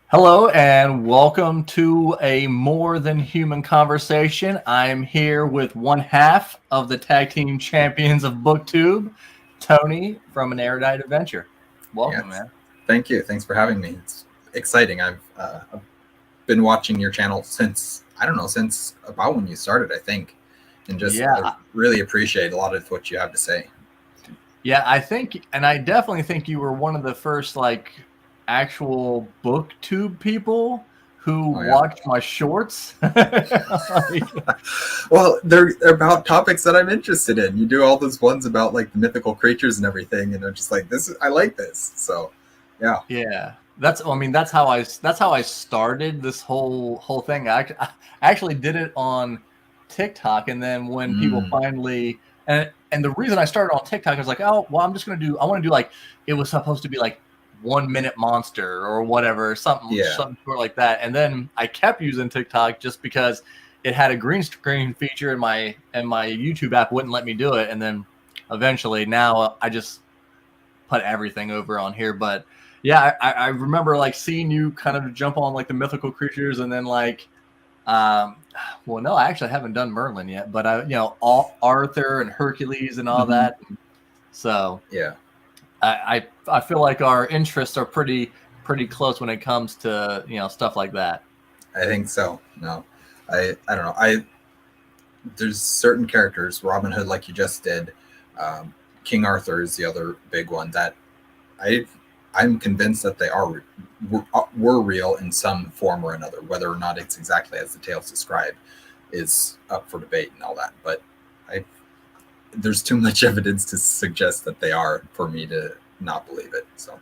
Hello and welcome to a more than human conversation. I'm here with one half of the tag team champions of BookTube, Tony from an Erudite Adventure. Welcome, Yes. man. Thank you. Thanks for having me. It's exciting. I've been watching your channel since, I don't know, since about when you started, I think. And just, I Yeah, really appreciate a lot of what you have to say. yeah, I think, and I definitely think you were one of the first actual BookTube people who Oh, yeah. watched my shorts. Like, Well, they're about topics that I'm interested in. You do all those ones about like the mythical creatures and everything, and I'm just like, I like this. So, yeah. yeah, that's how I started this whole thing. I actually did it on TikTok, and then when people Mm, finally and the reason I started on TikTok was like, oh well, I want to do like it was supposed to be like 1 minute monster or whatever, yeah. something sort of like that, and then I kept using TikTok just because it had a green screen feature, and my YouTube app wouldn't let me do it, and then eventually now I just put everything over on here. But yeah, I remember like seeing you kind of jump on like the mythical creatures, and then um well, no, I actually haven't done Merlin yet, but all Arthur and Hercules and all Hmm. that. So Yeah. I feel like our interests are pretty close when it comes to stuff like that. I think so. No, I don't know. There's certain characters, Robin Hood, like you just did. Um, King Arthur is the other big one that I I'm convinced that they were real in some form or another. Whether or not it's exactly as the tales describe is up for debate and all that. But I there's too much evidence to suggest that they are for me to not believe it. So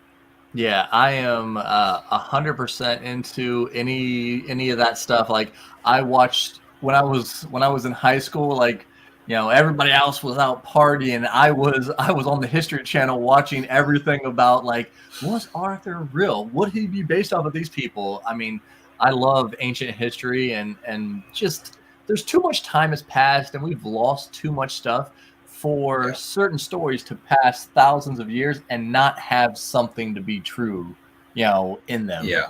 Yeah, I am 100% into any of that stuff. Like I watched when I was in high school, like everybody else was out partying. I was on the History Channel watching everything about like, was Arthur real? Would he be based off of these people? I mean, I love ancient history, and just there's too much time has passed and we've lost too much stuff for yeah, certain stories to pass thousands of years and not have something to be true, in them. yeah,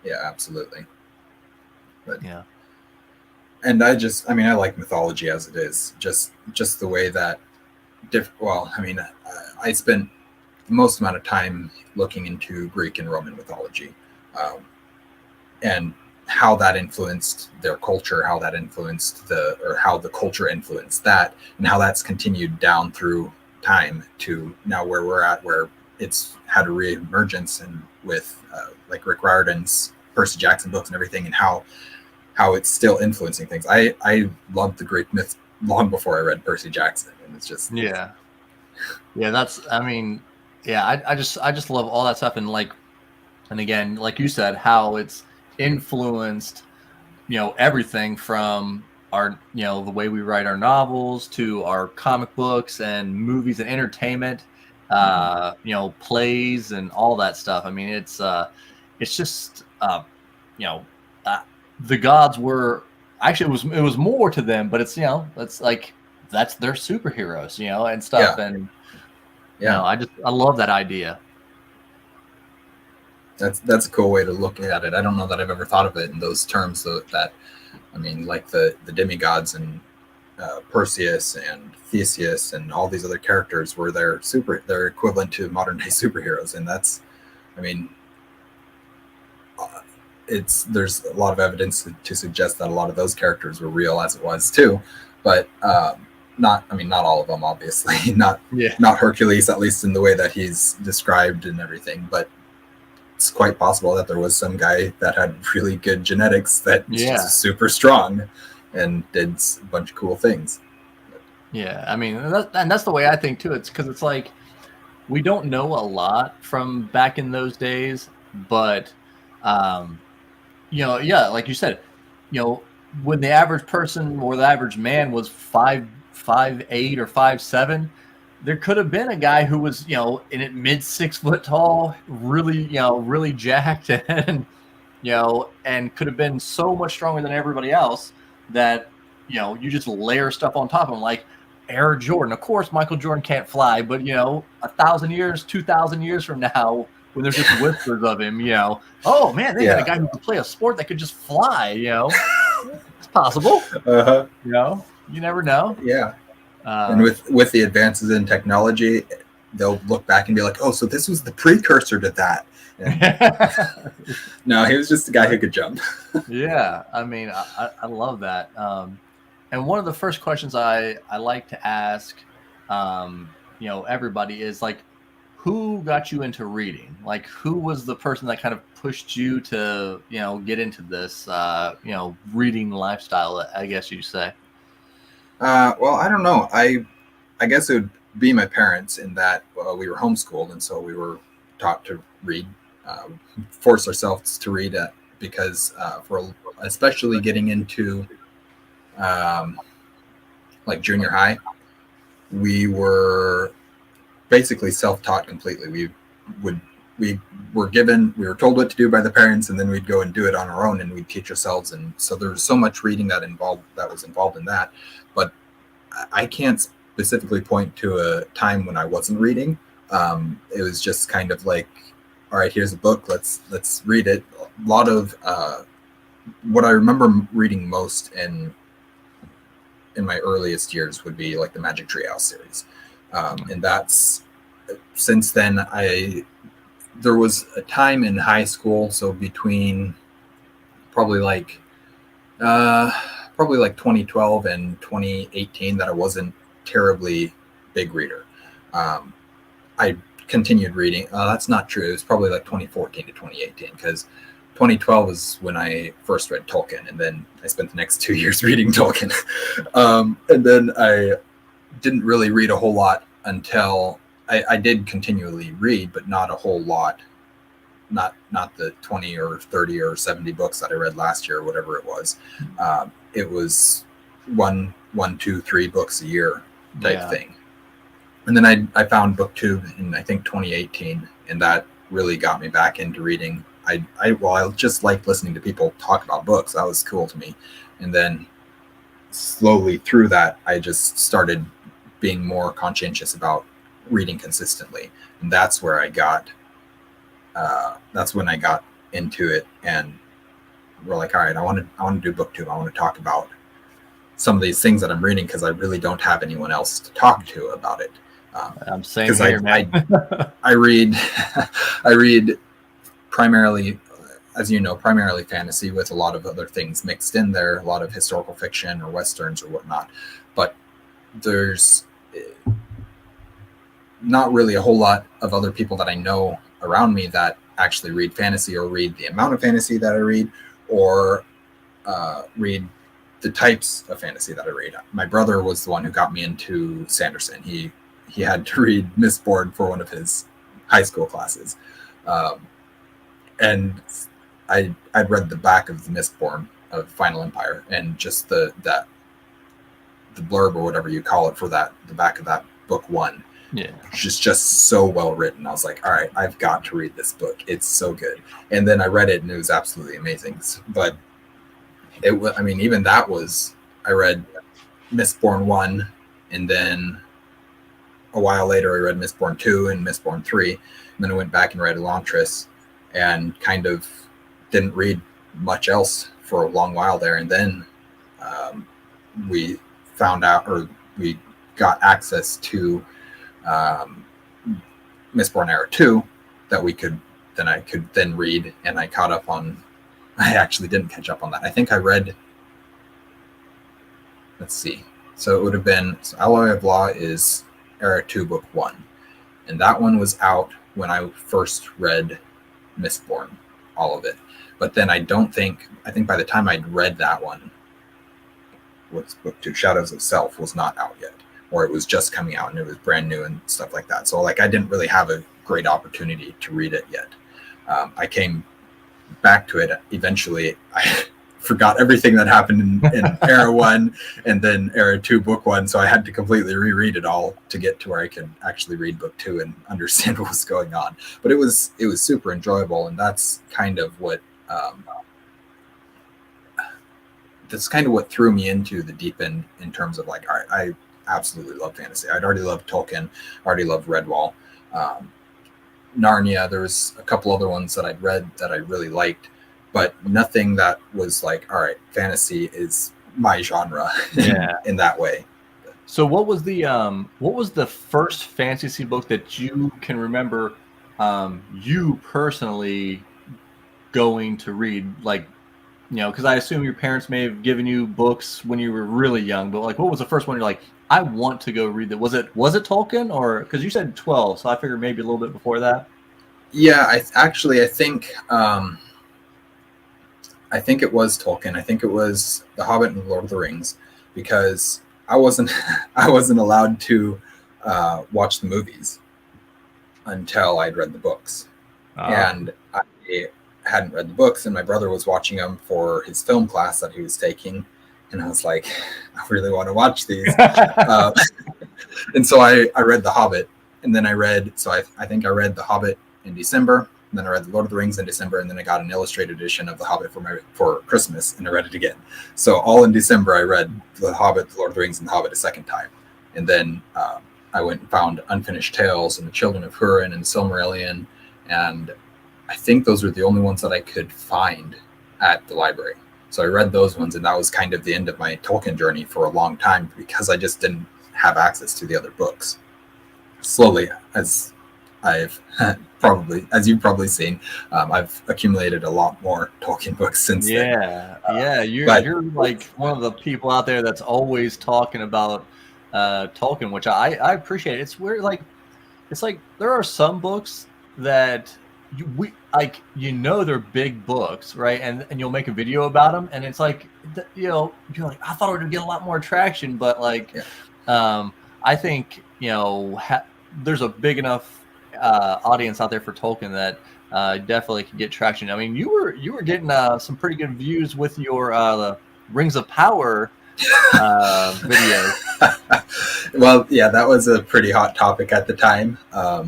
yeah, absolutely. But Yeah. and I mean, I like mythology as it is. Just the way that well, I mean, I spent the most amount of time looking into Greek and Roman mythology, um, and how that influenced their culture, how that influenced or how the culture influenced that, and how that's continued down through time to now where we're at, where it's had a reemergence and with like Rick Riordan's Percy Jackson books and everything, and how it's still influencing things. I loved the Greek myth long before I read Percy Jackson, and it's just Yeah. Yeah. I mean, yeah, I just love all that stuff. And again, like you said, how it's influenced, everything from the way we write our novels to our comic books and movies and entertainment, mhm. plays and all that stuff. I mean, it's just, you know, uh, the gods were actually it was more to them, but it's like that's their superheroes, and stuff. Yeah, And yeah. I love that idea. That's a cool way to look at it. I don't know that I've ever thought of it in those terms. Though, that I mean, like the demigods and Perseus and Theseus and all these other characters were their equivalent to modern day superheroes, and that's, I mean, it's there's a lot of evidence to suggest that a lot of those characters were real as it was too, but not, I mean, not all of them, obviously. not Yeah. not Hercules, at least in the way that he's described and everything, but it's quite possible that there was some guy that had really good genetics that was just Yeah. super strong and did a bunch of cool things. Yeah. I mean, and that's the way I think too. It's because it's like we don't know a lot from back in those days, but um, yeah, like you said, when the average person or the average man was 5'8" or 5'7", there could have been a guy who was, in it mid 6 foot tall, really, really jacked, and could have been so much stronger than everybody else that, you just layer stuff on top of him, like Air Jordan. Of course, Michael Jordan can't fly, but 1,000 years, 2,000 years from now, when there's just whispers of him, oh man, they had a Yeah. guy who could play a sport that could just fly, it's possible. Uh-huh. You never know. Yeah. And with the advances in technology, they'll look back and be like, oh, so this was the precursor to that. No, he was just a guy who could jump. Yeah, I mean, I love that. And one of the first questions I like to ask, everybody is like, who got you into reading? Like, who was the person that kind of pushed you to, get into this, reading lifestyle, I guess you'd say? Well, I don't know. I guess it would be my parents in that we were homeschooled, and so we were taught to read, force ourselves to read it because for especially getting into like junior high, we were basically self-taught completely. We were told what to do by the parents, and then we'd go and do it on our own, and we'd teach ourselves. And so there was so much reading that was involved in that. But I can't specifically point to a time when I wasn't reading. It was just kind of like, all right, here's a book, let's read it. A lot of what I remember reading most in my earliest years would be like the Magic Treehouse series. And that's, since then, there was a time in high school, so between probably like 2012 and 2018, that I wasn't terribly big reader. I continued reading. That's not true. It was probably like 2014 to 2018, because 2012 is when I first read Tolkien, and then I spent the next 2 years reading Tolkien. And then I didn't really read a whole lot until I did continually read, but not a whole lot. Not the 20 or 30 or 70 books that I read last year or whatever it was. It was one, 2, 3 books a year type thing. And then I found BookTube in, I think, 2018, and that really got me back into reading. I just liked listening to people talk about books. That was cool to me. And then slowly through that, I just started being more conscientious about reading consistently. And that's where that's when I got into it, and we're like, all right, I want to do BookTube. I want to talk about some of these things that I'm reading, because I really don't have anyone else to talk to about it. I'm saying here, man. I read primarily, as you know, primarily fantasy with a lot of other things mixed in there, a lot of historical fiction or westerns or whatnot. But there's not really a whole lot of other people that I know around me that actually read fantasy, or read the amount of fantasy that I read, or read the types of fantasy that I read. My brother was the one who got me into Sanderson. He had to read Mistborn for one of his high school classes. And I'd read the back of the Mistborn of Final Empire, and just the blurb or whatever you call it for the back of that book one. Yeah, just so well written. I was like, all right, I've got to read this book. It's so good. And then I read it, and it was absolutely amazing. But even that was, I read Mistborn 1, and then a while later I read Mistborn 2 and Mistborn 3, and then I went back and read Elantris, and kind of didn't read much else for a long while there. And then we found out, or we got access to Mistborn Era 2 that I could then read, and I caught up on. I actually didn't catch up on that. I think I read, let's see, so it would have been, Alloy of Law is Era 2 book 1, and that one was out when I first read Mistborn, all of it. But then I think by the time I'd read that one, what's book 2, Shadows of Self, was not out yet, or it was just coming out and it was brand new and stuff like that. So like I didn't really have a great opportunity to read it yet. I came back to it eventually. I forgot everything that happened in Era 1 and then Era 2 book 1, so I had to completely reread it all to get to where I could actually read book 2 and understand what was going on. But it was super enjoyable, and that's kind of what threw me into the deep end in terms of like, all right, I absolutely love fantasy. I'd already loved Tolkien, already loved Redwall. Narnia. There was a couple other ones that I'd read that I really liked, but nothing that was like, all right, fantasy is my genre in that way. So what was the first fantasy book that you can remember you personally going to read? Like, because I assume your parents may have given you books when you were really young, but like, what was the first one you're like, I want to go read that? Was it Tolkien, or because you said 12, so I figured maybe a little bit before that. Yeah, I think it was Tolkien. I think it was The Hobbit and Lord of the Rings, because I wasn't allowed to watch the movies until I'd read the books, and I hadn't read the books, and my brother was watching them for his film class that he was taking, and I was like, I really want to watch these. And so I read The Hobbit, and then I think I read The Hobbit in December, and then I read The Lord of the Rings in December, and then I got an illustrated edition of The Hobbit for Christmas, and I read it again. So all in December, I read The Hobbit, The Lord of the Rings, and The Hobbit a second time. And then I went and found Unfinished Tales and The Children of Húrin and Silmarillion, and I think those were the only ones that I could find at the library. So I read those ones, and that was kind of the end of my Tolkien journey for a long time, because I just didn't have access to the other books. Slowly, as I've as you've probably seen, I've accumulated a lot more Tolkien books since then. You're like one of the people out there that's always talking about Tolkien, which I appreciate. It's weird, it's like there are some books that they're big books, right? And you'll make a video about them, and it's like, you're like, I thought it would get a lot more traction, but I think there's a big enough audience out there for Tolkien that definitely can get traction. I mean, you were getting some pretty good views with your the Rings of Power video. Well, yeah, that was a pretty hot topic at the time. I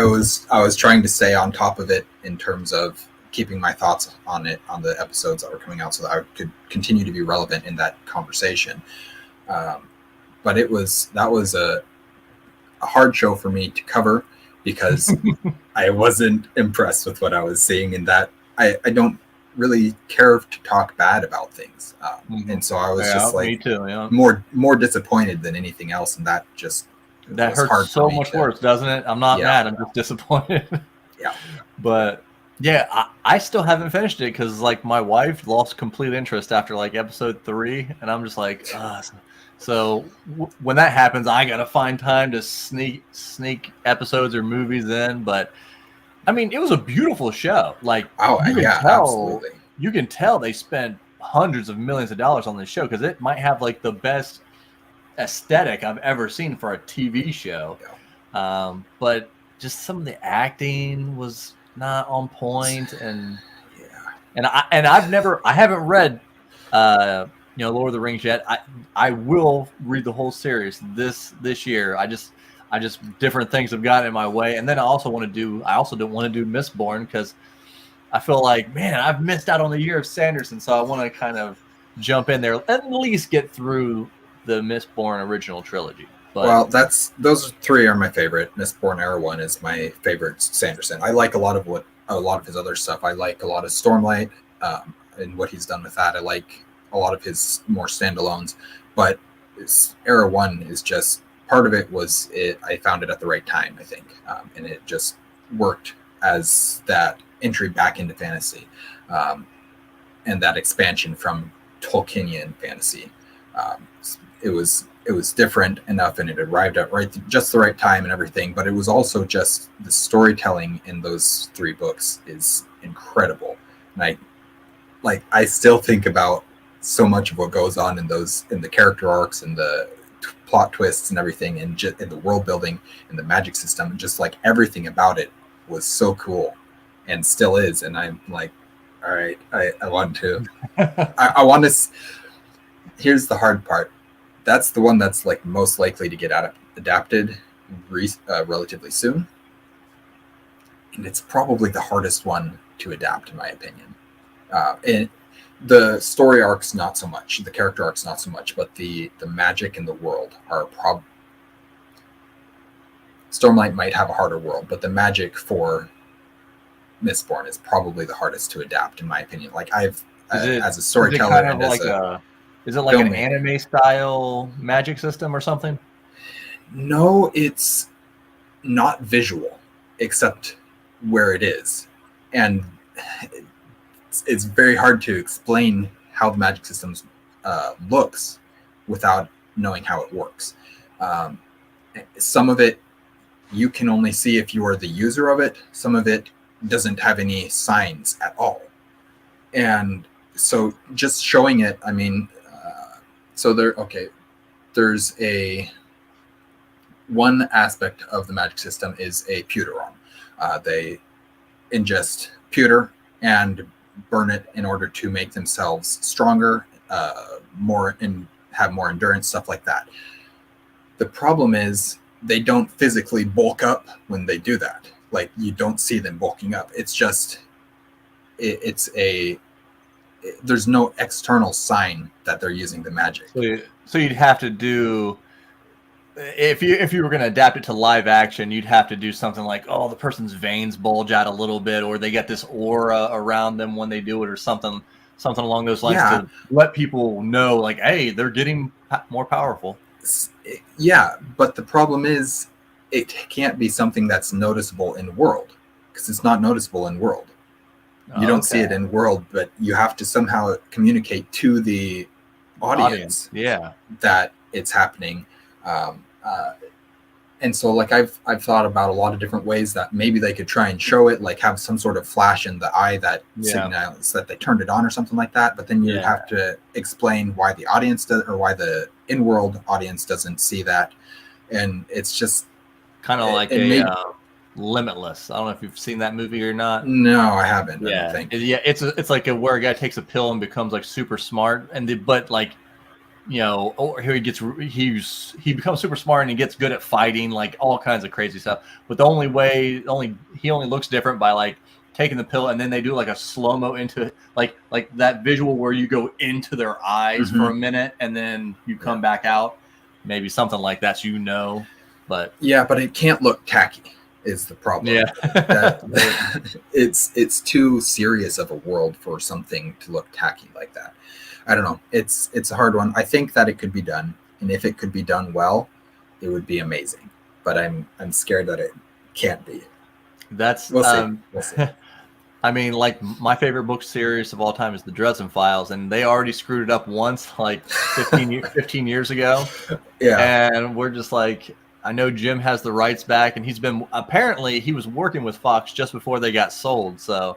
was trying to stay on top of it in terms of keeping my thoughts on it on the episodes that were coming out, so that I could continue to be relevant in that conversation. But that was a hard show for me to cover, because I wasn't impressed with what I was seeing, and that I don't really care to talk bad about things, and so I was just like, me too, more disappointed than anything else, and that hurts so much worse, doesn't it? I'm not mad, I'm just disappointed. But I still haven't finished it, because my wife lost complete interest after episode 3, and I'm just like, so when that happens, I gotta find time to sneak episodes or movies in. But I mean, it was a beautiful show. Absolutely. You can tell they spent hundreds of millions of dollars on this show, because it might have the best aesthetic I've ever seen for a TV show. But just some of the acting was not on point, and I haven't read Lord of the Rings yet. I will read the whole series this year. I just different things have gotten in my way, and then I also don't want to do Mistborn, because I feel like, man, I've missed out on the year of Sanderson, so I want to kind of jump in there, at least get through the Mistborn original trilogy. But, well, those 3 are my favorite. Mistborn Era 1 is my favorite Sanderson. I like a lot of his other stuff. I like a lot of Stormlight and what he's done with that. I like a lot of his more standalones, but Era 1 is just, part of it was I found it at the right time, I think, and it just worked as that entry back into fantasy, and that expansion from Tolkienian fantasy. It was different enough, and it arrived at just the right time and everything, but it was also just the storytelling in those 3 books is incredible. And I still think about so much of what goes on in the character arcs and the plot twists and everything, and just in the world building and the magic system, and just everything about it was so cool, and still is. And I'm like, all right, I want to I want to. Here's the hard part. That's the one that's most likely to get adapted relatively soon, and it's probably the hardest one to adapt, in my opinion. And the story arcs not so much, the character arcs not so much, but the magic in the world are Stormlight might have a harder world, but the magic for Mistborn is probably the hardest to adapt, in my opinion. Like as a storyteller kind of and as like a is it like an filmmaker. anime style magic system or something? No, it's not visual, except where it is, and it's very hard to explain how the magic system looks without knowing how it works. Um, some of it you can only see if you are the user of it. Some of it doesn't have any signs at all, and so just showing it. I mean, there's a one aspect of the magic system is a pewter arm. They ingest pewter and burn it in order to make themselves stronger, more and have more endurance, stuff like that. The problem is they don't physically bulk up when they do that. Like, you don't see them bulking up. It's just there's no external sign that they're using the magic. So you'd have to do, if you were going to adapt it to live action, you'd have to do something like, oh, the person's veins bulge out a little bit, or they get this aura around them when they do it, or something along those lines, to let people know, like, hey, they're getting more powerful. Yeah, but the problem is it can't be something that's noticeable in world, because it's not noticeable in world. You don't see it in world, but you have to somehow communicate to the audience that it's happening. And so, like, I've thought about a lot of different ways that maybe they could try and show it, like have some sort of flash in the eye that signals that they turned it on or something like that. But then you have to explain why the audience does, or why the in-world audience doesn't see that. And it's just kind of like Limitless. I don't know if you've seen that movie or not. No, I haven't. I don't think. It's like where a guy takes a pill and becomes like super smart, but like, you know, or he becomes super smart and he gets good at fighting, like all kinds of crazy stuff. But the only way, he only looks different by like taking the pill, and then they do like a slow-mo into like that visual where you go into their eyes for a minute and then you come back out, maybe something like that, so you know. But but it can't look tacky is the problem. It's too serious of a world for something to look tacky like that. I don't know. It's a hard one. I think that it could be done, and if it could be done well, it would be amazing. But I'm scared that it can't be. We'll see. We'll see. I mean, like, my favorite book series of all time is the Dresden Files, and they already screwed it up once, like 15 years ago. Yeah. And we're just like, I know Jim has the rights back, and apparently he was working with Fox just before they got sold. So,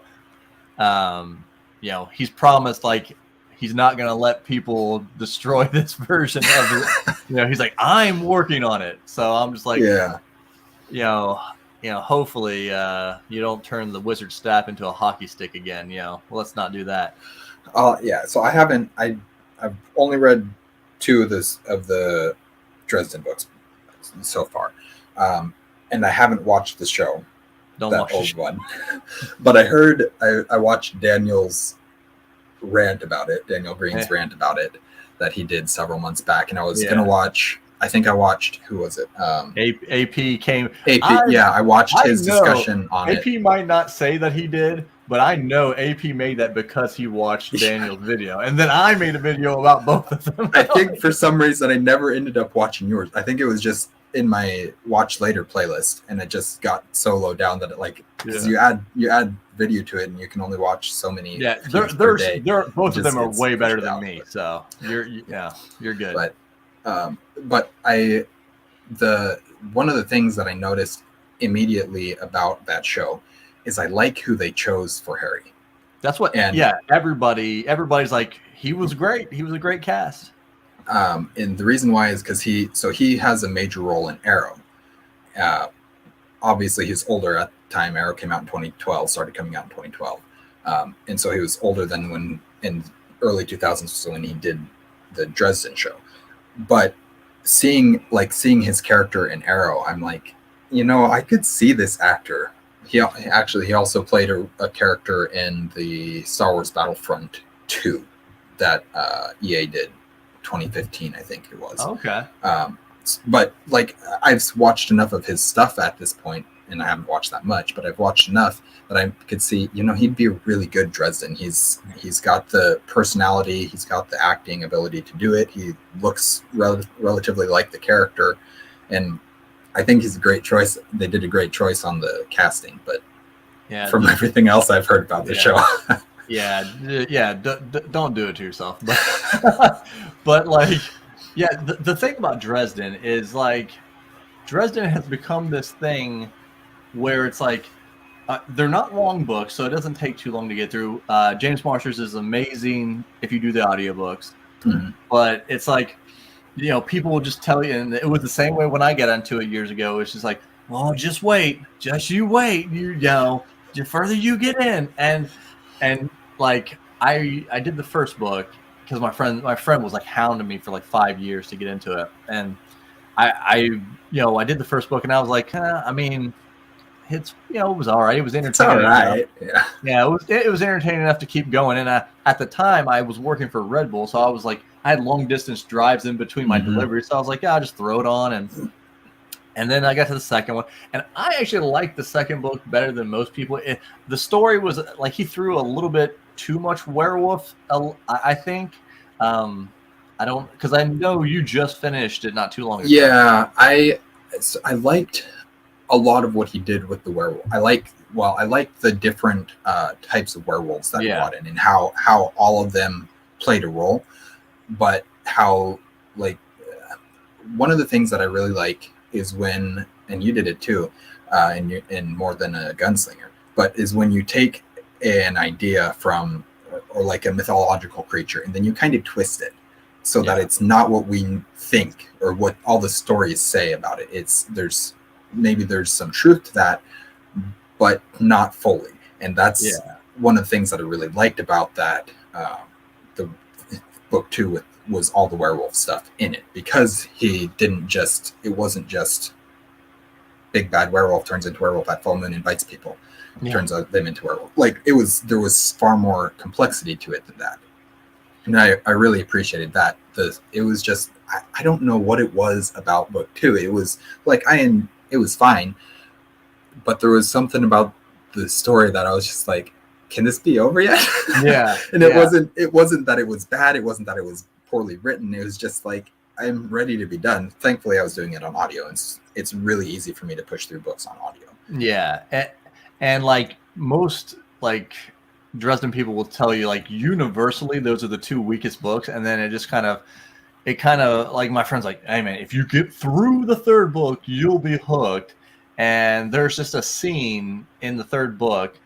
you know, he's promised, like, he's not going to let people destroy this version of it. You know, he's like, I'm working on it. So I'm just like, you know, hopefully you don't turn the wizard staff into a hockey stick again. You know, let's not do that. So I've only read 2 of the Dresden books so far. And I haven't watched the show. Don't watch the old one. But I watched Daniel's rant about it, Daniel Green's rant about it, that he did several months back, and I was gonna watch. I think I watched, who was it? AP came. I watched his discussion on it. AP might not say that he did, but I know AP made that because he watched Daniel's video, and then I made a video about both of them. I think for some reason I never ended up watching yours. I think it was just in my watch later playlist, and it just got so low down that it, like, because you add video to it and you can only watch so many per day. Both of them are way better than me, so you're good. But one of the things that I noticed immediately about that show is I like who they chose for Harry. That's what everybody's like, he was great. He was a great cast. And the reason why is because he has a major role in Arrow. Obviously he's older at the time. Arrow came out in 2012, started coming out in 2012. And so he was older than when in early 2000s, so when he did the Dresden show. But seeing his character in Arrow, I'm like, you know, I could see this actor. He also played a character in the Star Wars Battlefront 2 that EA did 2015, I think it was. Okay. but like I've watched enough of his stuff at this point, and I haven't watched that much, but I've watched enough that I could see, he'd be a really good Dresden. He's got the personality, he's got the acting ability to do it. He looks relatively like the character, and I think he's a great choice. They did a great choice on the casting, but from everything else I've heard about the show. Don't do it to yourself. But like, the thing about Dresden is like, Dresden has become this thing where it's like, they're not long books, so it doesn't take too long to get through. James Marsters is amazing if you do the audiobooks, but it's like, people will just tell you, and it was the same way when I got into it years ago. It's just like, oh, just wait, you wait, the further you get in, and like I did the first book because my friend was like hounding me for like 5 years to get into it, and I did the first book, and I was like, I mean, it's it was all right. It was entertaining. It's all right. It was entertaining enough to keep going. And at the time, I was working for Red Bull, so I was like, I had long distance drives in between my deliveries, so I was like, I'll just throw it on, and then I got to the second one, and I actually liked the second book better than most people. The story was like, he threw a little bit too much werewolf, I think. I don't, because I know you just finished it not too long ago. Yeah, I liked a lot of what he did with the werewolf. I like the different types of werewolves that he brought in, and how all of them played a role, but how, like, one of the things that I really like is when, and you did it too, in More Than a Gunslinger, but is when you take an idea from, or like a mythological creature, and then you kind of twist it so that it's not what we think or what all the stories say about it. There's some truth to that, but not fully. And that's one of the things that I really liked about that. The book 2 was all the werewolf stuff in it, because he didn't just, it wasn't just big bad werewolf turns into werewolf at full moon and bites people, turns out them into werewolf. Like, there was far more complexity to it than that. And I really appreciated that. It was just, I don't know what it was about book 2. It was like, it was fine, but there was something about the story that I was just like, can this be over yet? And it wasn't that it was bad. It wasn't that it was poorly written. It was just like, I'm ready to be done. Thankfully, I was doing it on audio, and it's really easy for me to push through books on audio. Yeah. And like most, like, Dresden people will tell you, like, universally, those are the 2 weakest books. And then it kind of like, my friend's like, hey man, if you get through the 3rd book, you'll be hooked. And there's just a scene in the 3rd book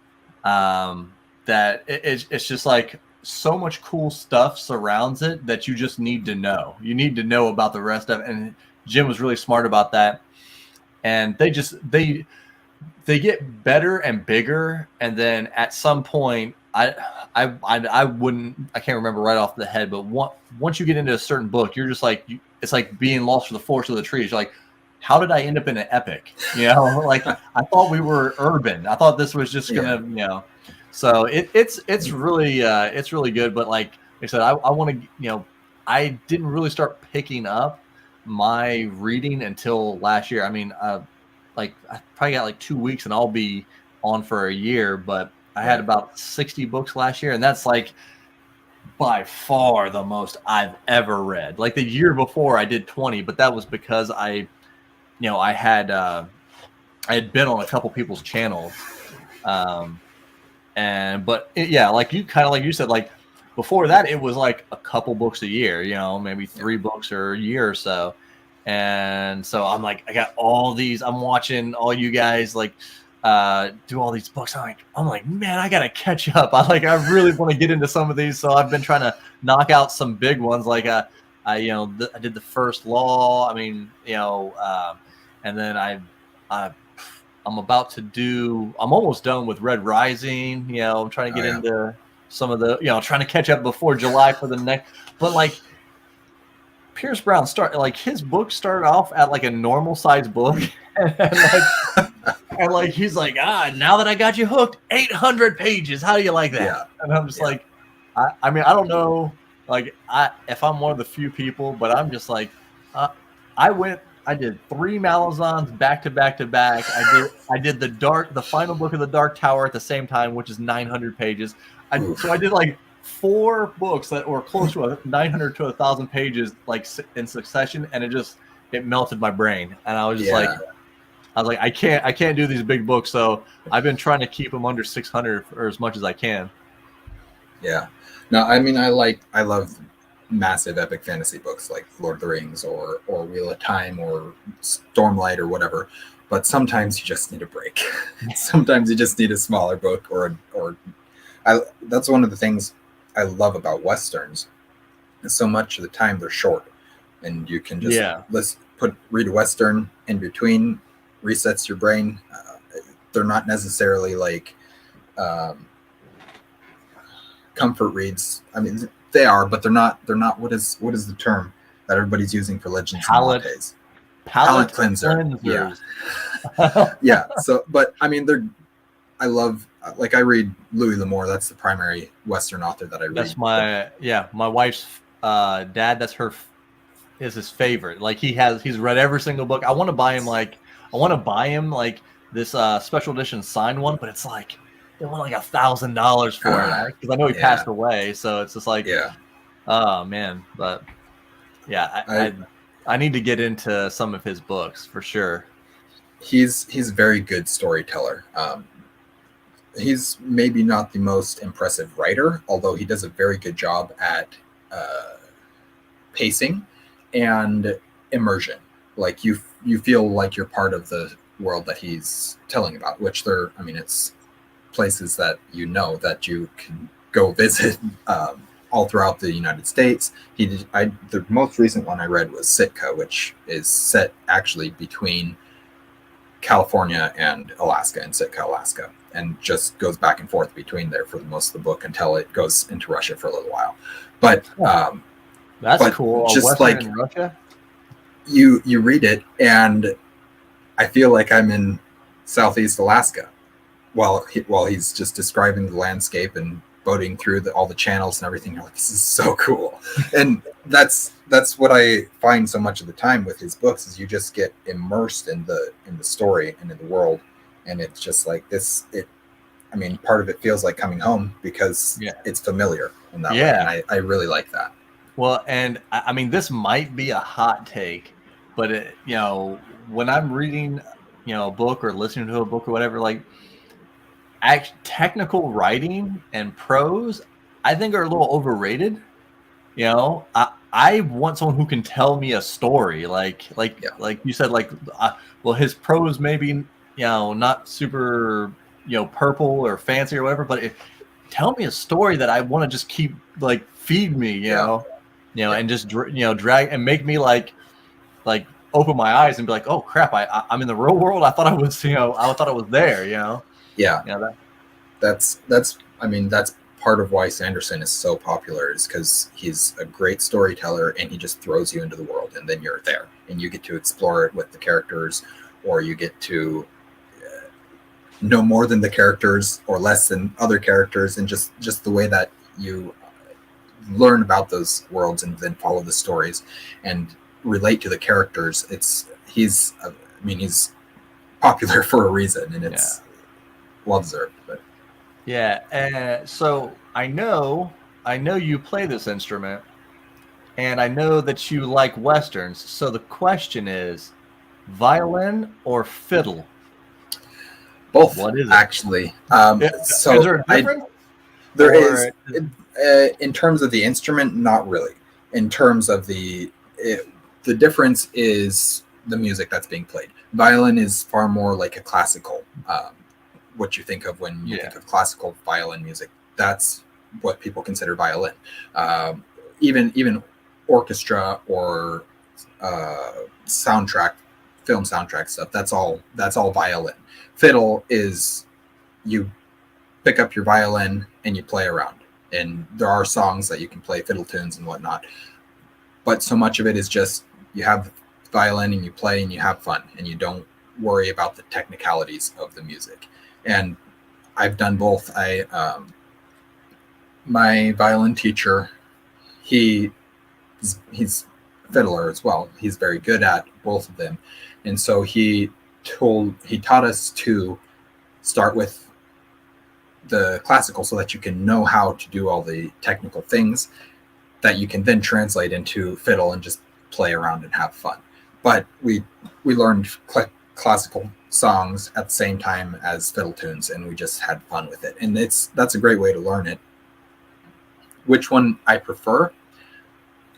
that it's just like, so much cool stuff surrounds it that you just need to know. You need to know about the rest of it. And Jim was really smart about that. And they get better and bigger, and then at some point, I can't remember right off the head, but once you get into a certain book, you're just like, it's like being lost for the forest of the trees. You're like, how did I end up in an epic? Like, I thought we were urban. I thought this was just gonna, So it's really good. But like I said, I want to, I didn't really start picking up my reading until last year. I mean, like, I probably got like 2 weeks, and I'll be on for a year. But I had about 60 books last year, and that's like by far the most I've ever read. Like, the year before, I did 20, but that was because I had been on a couple people's channels, like you said, like, before that, it was like a couple books a year, maybe 3 books or a year or so. And so I'm like, I got all these, I'm watching all you guys like do all these books. I'm like, man, I gotta catch up. I really want to get into some of these. So I've been trying to knock out some big ones. Like I did the First Law. I mean, and then I'm about to do, I'm almost done with Red Rising. I'm trying to get into some of the, trying to catch up before July for the next, but like, Pierce Brown his book started off at like a normal size book, and like he's like, now that I got you hooked, 800 pages. How do you like that? Yeah. And I'm just like, I mean, I don't know, like, if I'm one of the few people, but I'm just like, I went I did 3 Malazans back to back to back. I did the final book of the Dark Tower at the same time, which is 900 pages. So I did like 4 books that were close to 900 to 1,000 pages, like in succession, and it melted my brain. And I was just like, I can't do these big books. So I've been trying to keep them under 600 or as much as I can. Yeah. No, I mean, I love massive epic fantasy books like Lord of the Rings or Wheel of Time or Stormlight or whatever. But sometimes you just need a break. Sometimes you just need a smaller book that's one of the things I love about Westerns. So much of the time they're short, and you can just read a Western in between, resets your brain. They're not necessarily like comfort reads. I mean, they are, but they're not. What is the term that everybody's using for Legends and Lattes? Palate cleanser. Yeah. Yeah. So, but I mean, I love, like, I read Louis L'Amour. That's the primary Western author that I read. That's my wife's dad. Is his favorite. Like he's read every single book. I want to buy him like this special edition signed one, but it's like they want like $1,000 for it because I know he passed away. So it's just like, oh man. But yeah, I need to get into some of his books for sure. He's a very good storyteller. He's maybe not the most impressive writer, although he does a very good job at pacing and immersion. Like you feel like you're part of the world that he's telling about, which it's places that that you can go visit all throughout the United States. The most recent one I read was Sitka, which is set actually between California and Alaska, in Sitka, Alaska, and just goes back and forth between there for most of the book until it goes into Russia for a little while. But that's cool. Just like in Russia, you read it, and I feel like I'm in Southeast Alaska while he's just describing the landscape and boating through all the channels and everything. You're like, this is so cool. And that's what I find so much of the time with his books, is you just get immersed in the story and in the world, and it's just like this. Part of it feels like coming home because it's familiar in that way, and I really like that. Well, and I mean, this might be a hot take, but when I'm reading, a book or listening to a book or whatever, like technical writing and prose, I think are a little overrated. I want someone who can tell me a story, like you said, well, his prose maybe not super purple or fancy or whatever, but tell me a story that I want to just keep like feed me, and just drag and make me like open my eyes and be like, oh crap, I'm in the real world. I thought I was I thought I was there. That's part of why Sanderson is so popular, is because he's a great storyteller, and he just throws you into the world, and then you're there, and you get to explore it with the characters, or you get to know more than the characters or less than other characters, and just the way that you learn about those worlds and then follow the stories and relate to the characters. He's popular for a reason, and it's well deserved. But so I know you play this instrument, and I know that you like Westerns. So the question is, violin or fiddle? Both. What is it? Actually? So is there a difference? There is. In terms of the instrument, not really. In terms of the difference is the music that's being played. Violin is far more like a classical. What you think of when you think of classical violin music, that's what people consider violin. Even orchestra or film soundtrack stuff, that's all violin. Fiddle is, you pick up your violin and you play around, and there are songs that you can play, fiddle tunes and whatnot, but so much of it is just you have the violin and you play and you have fun, and you don't worry about the technicalities of the music. And I've done both. My violin teacher, he's fiddler as well. He's very good at both of them, and so he taught us to start with the classical so that you can know how to do all the technical things that you can then translate into fiddle and just play around and have fun. But we learned classical songs at the same time as fiddle tunes, and we just had fun with it. And that's a great way to learn it. Which one I prefer?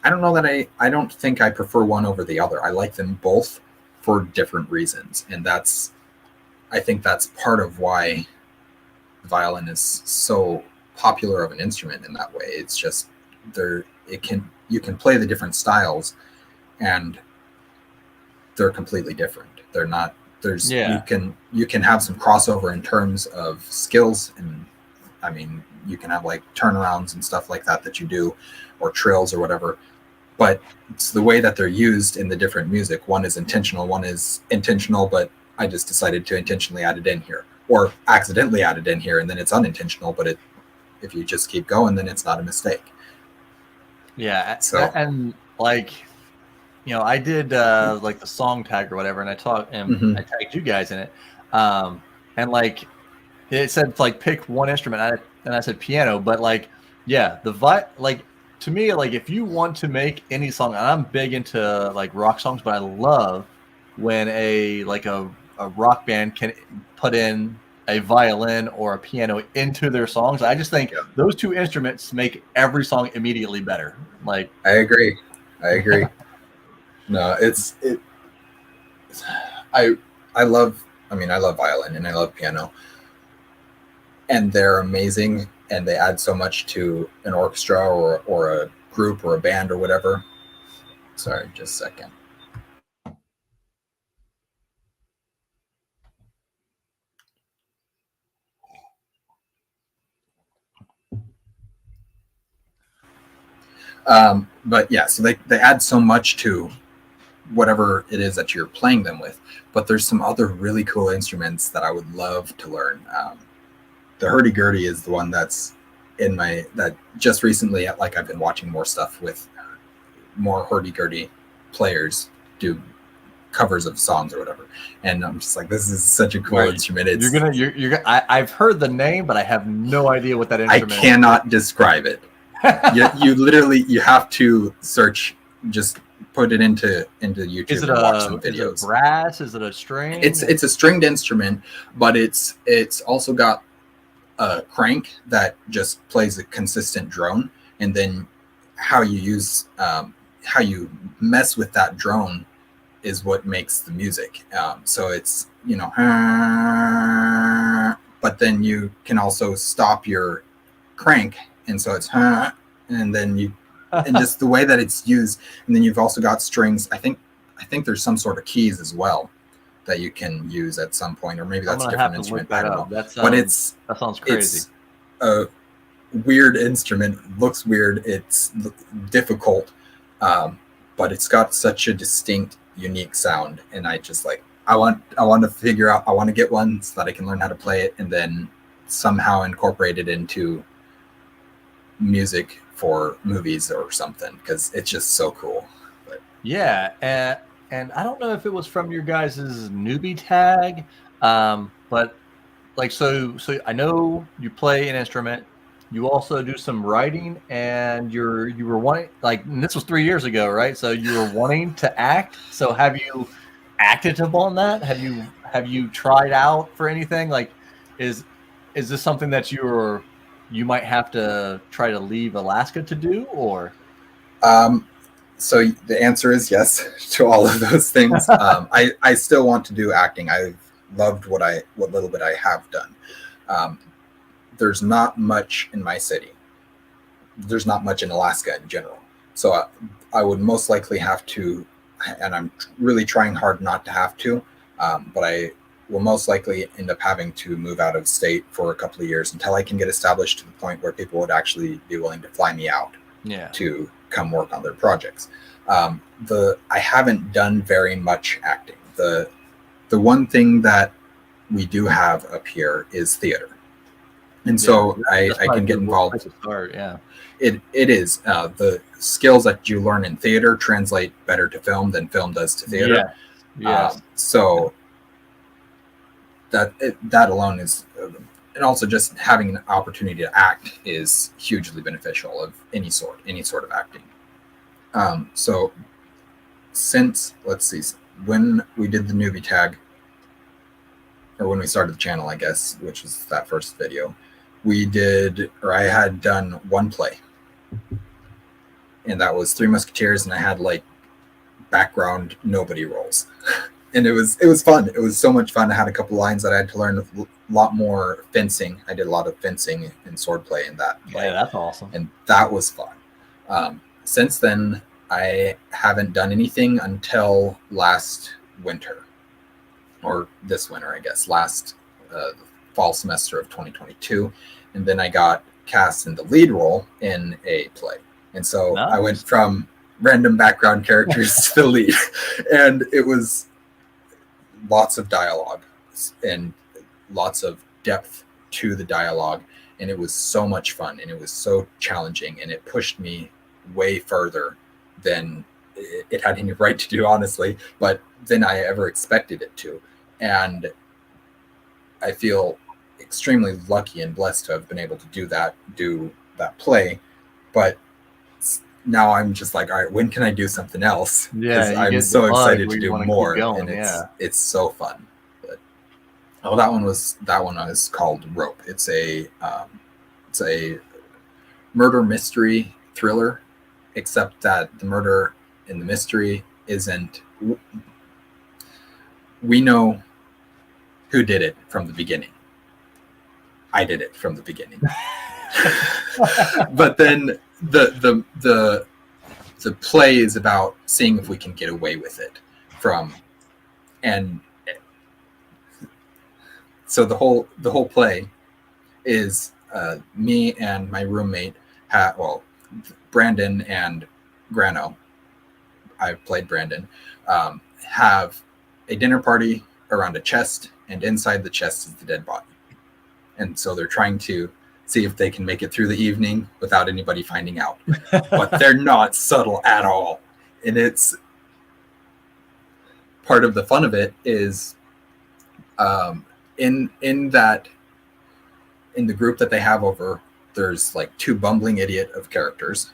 I don't know that I don't think I prefer one over the other. I like them both for different reasons, and I think that's part of why the violin is so popular of an instrument in that way. It's just you can play the different styles, and they're completely different. They're not. You can have some crossover in terms of skills, and I mean you can have like turnarounds and stuff like that you do, or trills or whatever. But it's the way that they're used in the different music. One is intentional, but I just decided to intentionally add it in here, or accidentally add it in here, and then it's unintentional. But if you just keep going, then it's not a mistake. Yeah. So, and like, I did like the song tag or whatever, and I tagged you guys in it. And like it said like pick one instrument, and I said piano. But like, yeah, to me, like if you want to make any song, and I'm big into like rock songs, but I love when a rock band can put in a violin or a piano into their songs. I just think those two instruments make every song immediately better. Like I agree. No, I love violin and I love piano, and they're amazing, and they add so much to an orchestra or a group or a band or whatever. Sorry, just a second. But yeah, so they add so much to whatever it is that you're playing them with. But there's some other really cool instruments that I would love to learn. The hurdy-gurdy is the one that's that just recently, like I've been watching more stuff with more hurdy-gurdy players do covers of songs or whatever, and I'm just like, this is such a cool instrument. I've heard the name, but I have no idea what that instrument I cannot describe it. you literally have to search, just put it into YouTube and watch some videos. Is it brass? Is it a string? It's a stringed instrument, but it's also got a crank that just plays a consistent drone, and then how you mess with that drone is what makes the music. So it's but then you can also stop your crank, and so it's and then and just the way that it's used, and then you've also got strings. I think there's some sort of keys as well that you can use at some point, or maybe that's a different instrument. I don't know. But that sounds crazy. It's a weird instrument. Looks weird. It's difficult, but it's got such a distinct, unique sound, and I just I want to figure out. I want to get one so that I can learn how to play it, and then somehow incorporate it into music for movies or something, because it's just so cool. But yeah, and I don't know if it was from your guys' newbie tag, but like so I know you play an instrument. You also do some writing, and you were wanting, like, and this was 3 years ago, right? So you were wanting to act. So have you acted upon that? Have you tried out for anything? Like, is this something that you might have to try to leave Alaska to do, or? So the answer is yes to all of those things. I still want to do acting. I've loved what little bit I have done. There's not much in my city. There's not much in Alaska in general. So I would most likely have to, and I'm really trying hard not to have to, but I will most likely end up having to move out of state for a couple of years until I can get established to the point where people would actually be willing to fly me out to come work on their projects. I haven't done very much acting. The one thing that we do have up here is theater. And Yeah, so I that's can probably get a good involved. place to start. Yeah. It is the skills that you learn in theater translate better to film than film does to theater. Yes. Yes. So that alone is, and also just having an opportunity to act is hugely beneficial of any sort of acting. So since, let's see, when we did the newbie tag, or when we started the channel, I guess, which was that first video, I had done one play, and that was Three Musketeers, and I had like background nobody roles. And it was fun. It was so much fun. I had a couple lines that I had to learn, a lot more fencing. I did a lot of fencing and swordplay in that play. Yeah, that's awesome. And that was fun. Since then, I haven't done anything until last winter, or this winter, I guess, last fall semester of 2022. And then I got cast in the lead role in a play. And so I went from random background characters to the lead. And it was lots of dialogue and lots of depth to the dialogue. And it was so much fun, and it was so challenging, and it pushed me way further than it had any right to do, honestly, but than I ever expected it to. And I feel extremely lucky and blessed to have been able to do that play. But now I'm just like, all right, when can I do something else? Yeah, I'm so excited to do more, and it's so fun. But that one was called Rope. It's a murder mystery thriller, except that the murder and the mystery isn't. We know who did it from the beginning. I did it from the beginning. But then the play is about seeing if we can get away with it and so the whole play is me and my roommate, Brandon and Grano, I played Brandon, have a dinner party around a chest, and inside the chest is the dead body. And so they're trying to see if they can make it through the evening without anybody finding out. But they're not subtle at all. And it's part of the fun of it is in the group that they have over, there's like two bumbling idiot of characters,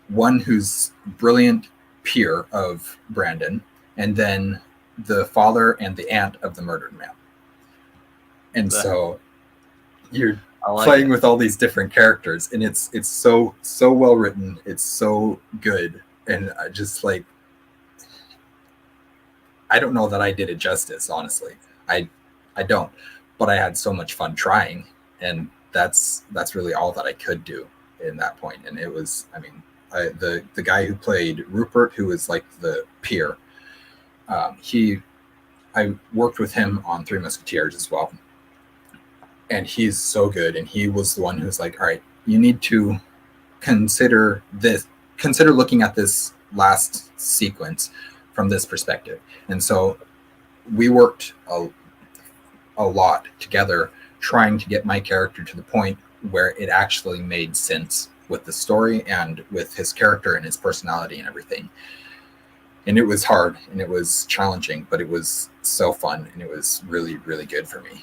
one who's brilliant peer of Brandon, and then the father and the aunt of the murdered man. And so you're playing with all these different characters, and it's so well written. It's so good. And I just like, I don't know that I did it justice, honestly. I don't, but I had so much fun trying, and that's really all that I could do in that point. And it was, I mean, the guy who played Rupert, who was like the peer, I worked with him on Three Musketeers as well. And he's so good. And he was the one who's like, all right, you need to consider looking at this last sequence from this perspective. And so we worked a lot together trying to get my character to the point where it actually made sense with the story and with his character and his personality and everything. And it was hard and it was challenging, but it was so fun, and it was really, really good for me.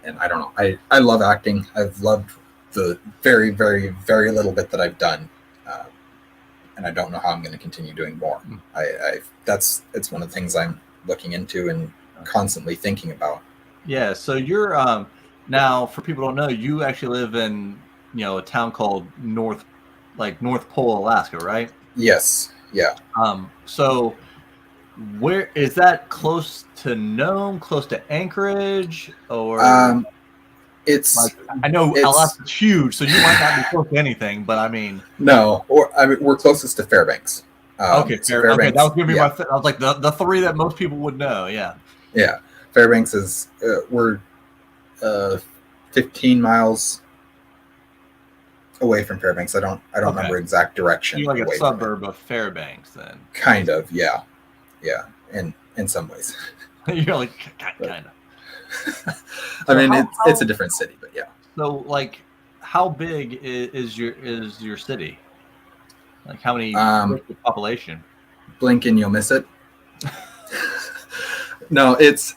And I don't know, I love acting. I've loved the very, very, very little bit that I've done. And I don't know how I'm going to continue doing more. It's one of the things I'm looking into and constantly thinking about. Yeah. So you're, now for people who don't know, you actually live in, a town called North Pole, Alaska, right? Yes. Yeah. So where is that, close to Nome, close to Anchorage, or it's like, I know Alaska's huge, so you might not be close to anything, but I mean, no, we're closest to Fairbanks. Okay, Fairbanks, that was gonna be I was like the three that most people would know. Yeah. Fairbanks is we're 15 miles away from Fairbanks. I don't remember exact direction. You're like a suburb of Fairbanks, then. Kind of, yeah, in some ways. You're like kind of. I So mean, how it's a different city, but yeah. so like how big is your city? Like how many Um, what's the population? blink and you'll miss it. No, it's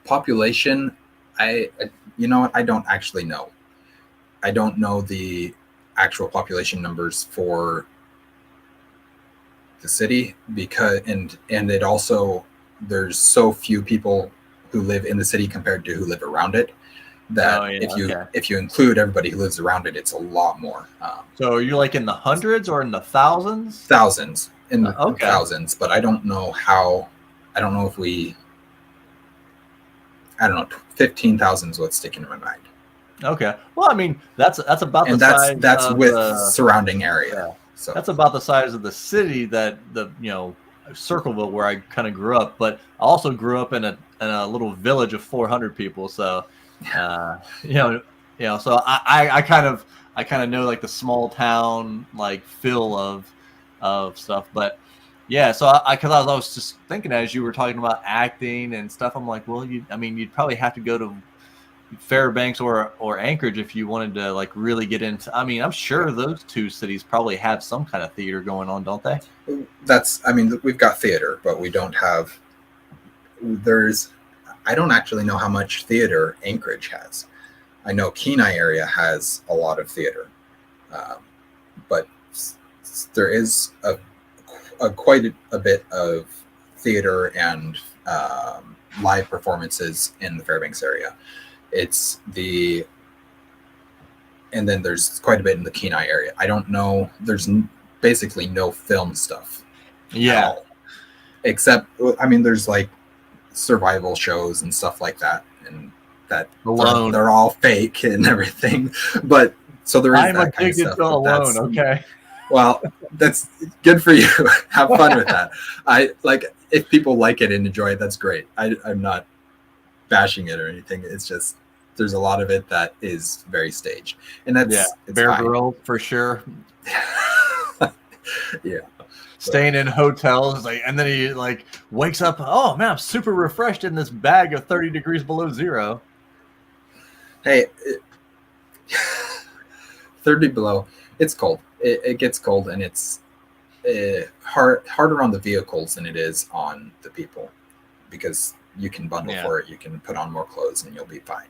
population. You know what? I don't actually know. I don't know the actual population numbers for the city because and it also there's so few people who live in the city compared to who live around it that Oh yeah, okay. if you include everybody who lives around it, it's a lot more. So are you like in the hundreds or in the thousands? Thousands in the Okay. thousands, but I don't know how. I don't know if we. I don't know. 15,000 is what's sticking in my mind, Okay. Well, I mean, that's about the and that's size that's of with the surrounding area. yeah. So That's about the size of the city that the Circleville where I kind of grew up, but I also grew up in a little village of 400 people. So, uh, you know, so I kind of know like the small town like feel of stuff, but yeah. So because I was just thinking as you were talking about acting and stuff, I'm like, well, I mean, you'd probably have to go to Fairbanks or Anchorage if you wanted to like really get into. I mean, I'm sure those two cities probably have some kind of theater going on, don't they? that's. I mean, we've got theater, but we don't have. There's. I don't actually know how much theater Anchorage has. I know Kenai area has a lot of theater, um, but there is a quite a bit of theater and live performances in the Fairbanks area. It's the and then there's quite a bit in the Kenai area. I don't know. There's basically no film stuff at Yeah, all, except I mean, there's like survival shows and stuff like that, and that Alone. they're all fake and everything. But so there is I'm that kind of addicted stuff. to But Alone. that's Okay. well, that's good for you. Have fun with that. I like if people like it and enjoy it, that's great. I'm not bashing it or anything. It's just there's a lot of it that is very staged, and Yeah, it's Bear fine. Grylls for sure. Yeah, but Staying in hotels, like, and then he like wakes up. Oh man, I'm super refreshed in this bag of 30 degrees below zero. hey, 30 below, it's cold. It gets cold, and it's harder on the vehicles than it is on the people because you can bundle Yeah, for it. You can put on more clothes, and you'll be fine.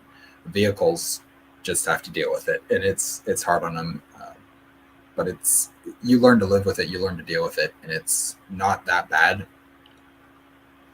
Vehicles just have to deal with it, and it's hard on them. But it's you learn to live with it. You learn to deal with it, and it's not that bad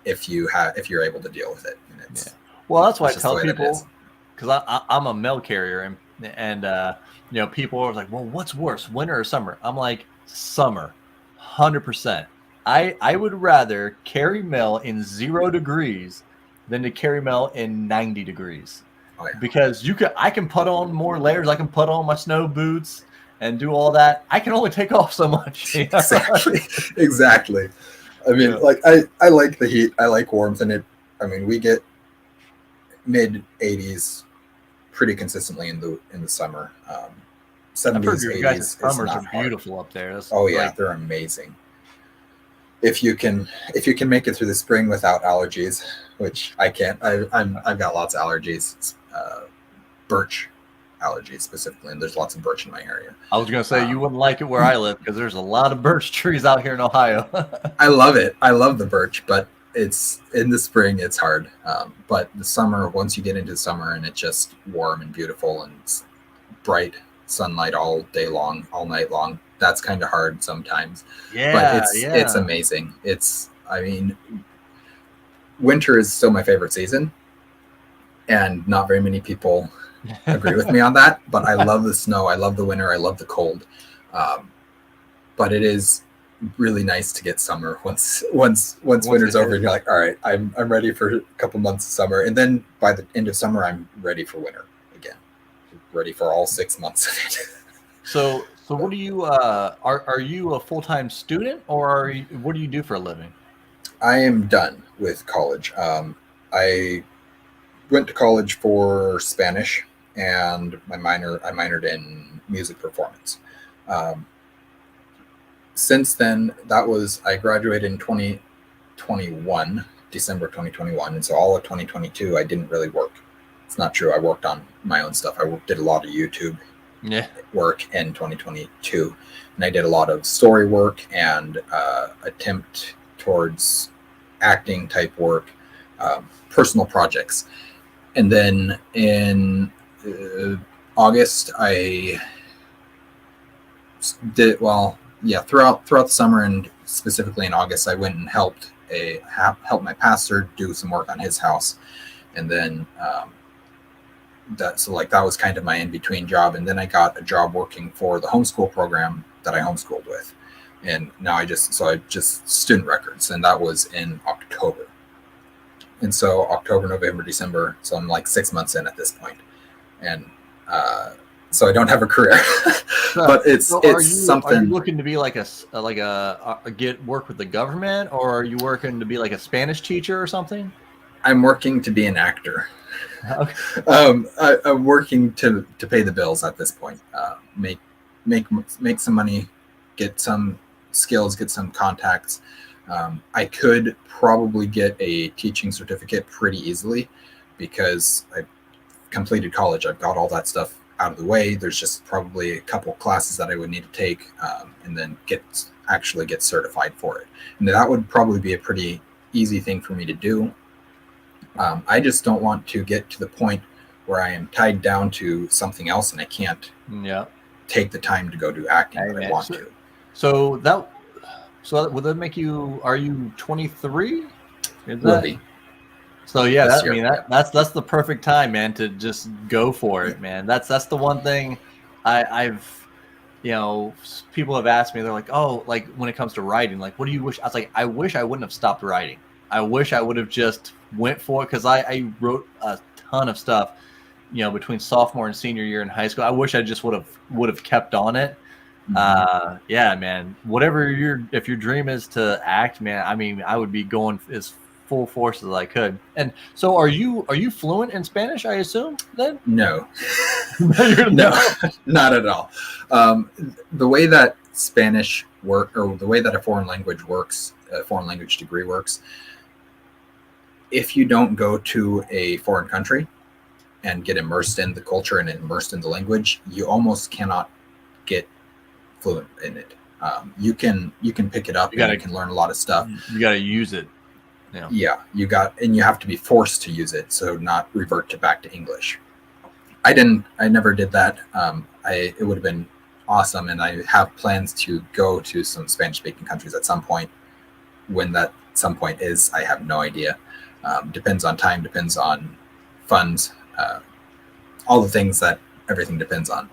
if you're able to deal with it. And yeah. Well, that's why I it's just the tell way that it is. people because I'm a mail carrier and people are like, well, what's worse, winter or summer? I'm like, summer, 100%. I would rather carry mail in 0 degrees than to carry mail in 90 degrees Oh yeah, because I can put on more layers. I can put on my snow boots and do all that. I can only take off so much. exactly, exactly. I mean, Yeah. like I like the heat. I like warmth, and it. I mean, we get mid 80s pretty consistently in the summer. I've heard 70s, your guys' 80s is summers are not hard. beautiful up there. That's Oh yeah, like, they're amazing. If you can make it through the spring without allergies, which I can't. I've got lots of allergies, birch allergies specifically, and there's lots of birch in my area. I was gonna say you Um, wouldn't like it where I live because there's a lot of birch trees out here in Ohio. I love it. I love the birch, but it's in the spring. It's hard. But the summer, once you get into summer and it's just warm and beautiful and it's bright sunlight all day long, all night long, that's kind of hard sometimes. But Yeah, it's yeah. amazing. It's I mean, winter is still my favorite season, and not very many people agree with me on that. But I love the snow. I love the winter. I love the cold. Um, but it is really nice to get summer once Once winter's it over hits. and you're like, all right, I'm ready for a couple months of summer, and then by the end of summer I'm ready for winter again, ready for all 6 months of it. So what But do you are you a full-time student or what do you do for a living? I am done with college. I went to college for Spanish, and I minored in music performance. Um, since then, I graduated in 2021, December 2021, and so all of 2022 I didn't really work. It's not true. I worked on my own stuff. Did a lot of YouTube work in 2022, and I did a lot of story work and attempt towards acting type work, personal projects. And then in August, I did throughout the summer, and specifically in August, I went and helped my pastor do some work on his house, and then that was kind of my in-between job. And then I got a job working for the homeschool program that I homeschooled with, and now I just student records, and that was in October. And so October, November, December, so I'm like 6 months in at this point, and so I don't have a career. But it's something. Are you looking to be like get work with the government, or are you working to be like a Spanish teacher or something? I'm working to be an actor. Okay. I'm working to pay the bills at this point. Make some money, get some skills, get some contacts. I could probably get a teaching certificate pretty easily because I completed college. I've got all that stuff out of the way. There's just probably a couple classes that I would need to take, and then get certified for it. And that would probably be a pretty easy thing for me to do. I just don't want to get to the point where I am tied down to something else and I can't take the time to go do acting that I want to. So would that make you? Are you 23? Will be. So that's the perfect time, man, to just go for it, man. That's the one thing I've people have asked me. They're like, oh, like when it comes to writing, like, what do you wish? I was like, I wish I wouldn't have stopped writing. I wish I would have just went for it, because I wrote a ton of stuff, between sophomore and senior year in high school. I wish I just would have kept on it. Mm-hmm. Yeah, man. Whatever if your dream is to act, man, I mean, I would be going as full force as I could. And so, are you fluent in Spanish? I assume then. No, no, not at all. The way that Spanish or the way that a foreign language degree works, if you don't go to a foreign country and get immersed in the culture and immersed in the language, you almost cannot get fluent in it. You can pick it up, and you can learn a lot of stuff. You got to use it. Yeah, you have to be forced to use it, so not revert back to English. I never did that. It would have been awesome, and I have plans to go to some Spanish-speaking countries at some point. When that some point is, I have no idea. Depends on time, depends on funds, all the things that everything depends on.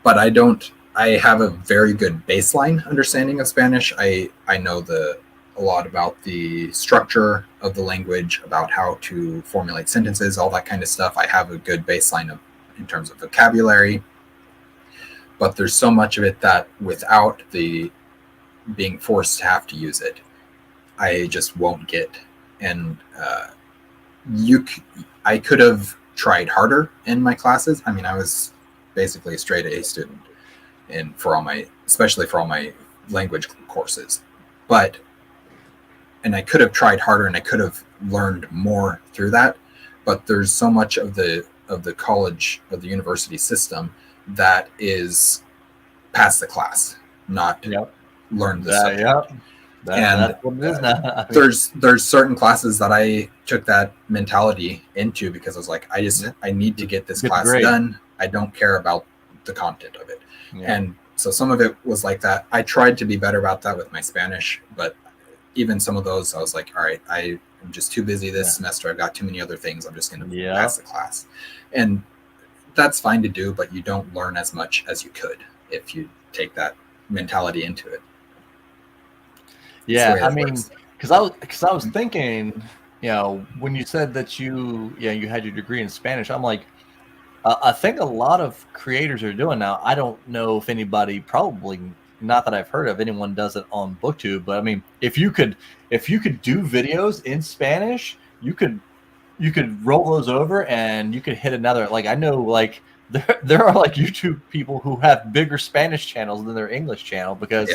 But I have a very good baseline understanding of Spanish. I know a lot about the structure of the language, about how to formulate sentences, all that kind of stuff. I have a good baseline in terms of vocabulary. But there's so much of it that without the being forced to have to use it, I just won't get. And I could have tried harder in my classes. I mean, I was basically a straight A student, and especially for all my language courses. And I could have tried harder, and I could have learned more through that. But there's so much of the college, of the university system, that is pass the class, not learn the subject. That's what it is now. There's certain classes that I took that mentality into, because I was like, I need to get this class done. I don't care about the content of it. And so some of it was like that. I tried to be better about that with my Spanish, but even some of those, I was like, all right, I'm just too busy this semester. I've got too many other things. I'm just going to pass the class. And that's fine to do, but you don't learn as much as you could if you take that mentality into it. Yeah, I mean, because I was thinking, when you said that you had your degree in Spanish, I'm like, I think a lot of creators are doing now. I don't know if anybody, probably not that I've heard of, anyone does it on BookTube, but I mean, if you could do videos in Spanish, you could roll those over and you could hit another. Like, I know, like there are like YouTube people who have bigger Spanish channels than their English channel, because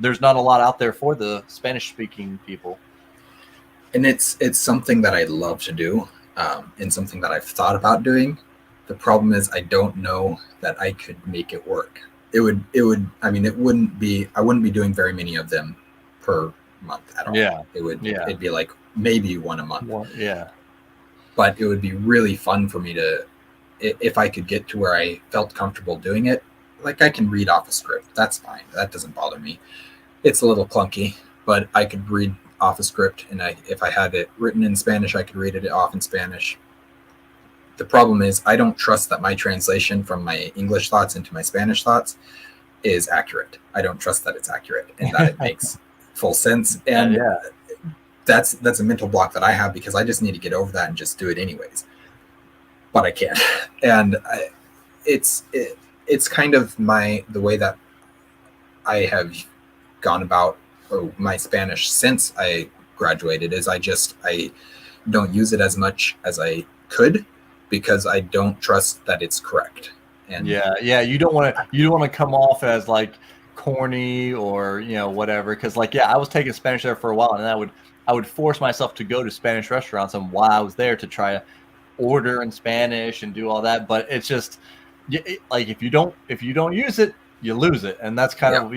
there's not a lot out there for the Spanish speaking people. and it's something that I love to do, and something that I've thought about doing. The problem is I don't know that I could make it work. I mean, I wouldn't be doing very many of them per month at all. Yeah. It'd be like maybe one a month. Yeah. But it would be really fun for me to, if I could get to where I felt comfortable doing it. Like, I can read off a script. That's fine. That doesn't bother me. It's a little clunky, but I could read off a script, and if I had it written in Spanish, I could read it off in Spanish. The problem is I don't trust that my translation from my English thoughts into my Spanish thoughts is accurate. I don't trust that it's accurate and that it makes full sense. And that's a mental block that I have, because I just need to get over that and just do it anyways. But I can't. And it's kind of the way that I have gone about my Spanish since I graduated is I don't use it as much as I could, because I don't trust that it's correct. And you don't want to come off as like corny or whatever, because I was taking Spanish there for a while, and I would force myself to go to Spanish restaurants, and while I was there to try to order in Spanish and do all that, but it's just like if you don't use it, you lose it. And that's kind of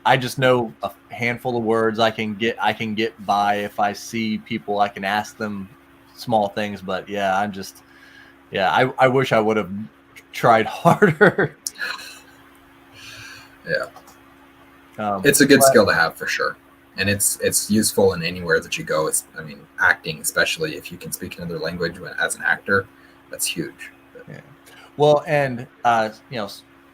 I just know a handful of words I can get by. If I see people, I can ask them small things, but I wish I would have tried harder. It's a good skill to have for sure, and it's useful in anywhere that you go. Acting, especially if you can speak another language as an actor, that's huge. Well, and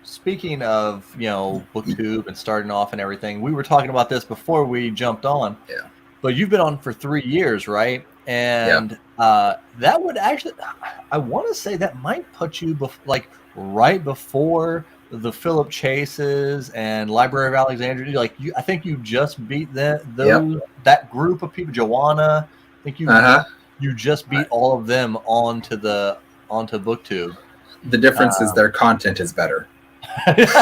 speaking of BookTube and starting off and everything, we were talking about this before we jumped on. Yeah. But you've been on for 3 years, right? And that would actually, I want to say that might put you right before the Philip Chases and Library of Alexandria. I think you just beat that group of people. Joanna, I think you just beat all of them onto BookTube. The difference is their content is better. It's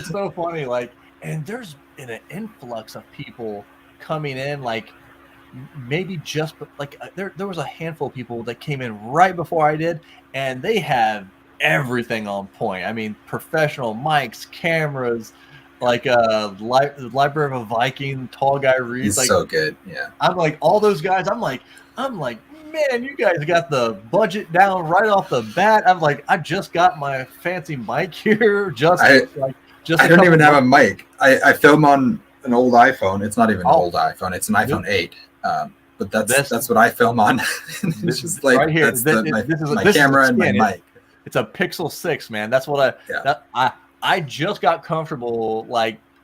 so funny. And there's been an influx of people coming in, maybe there was a handful of people that came in right before I did, and they have everything on point. I mean, professional mics, cameras, Library of a Viking, tall guy reads. He's so good. Yeah. I'm like, all those guys, I'm like, man, you guys got the budget down right off the bat. I'm like, I just got my fancy mic here. I don't even have a mic. I film on an old iPhone. It's not even an old iPhone. It's an iPhone 8. But that's what I film on. It's just like right here. That's my camera and my mic. It's a Pixel 6, man. That's what I just got comfortable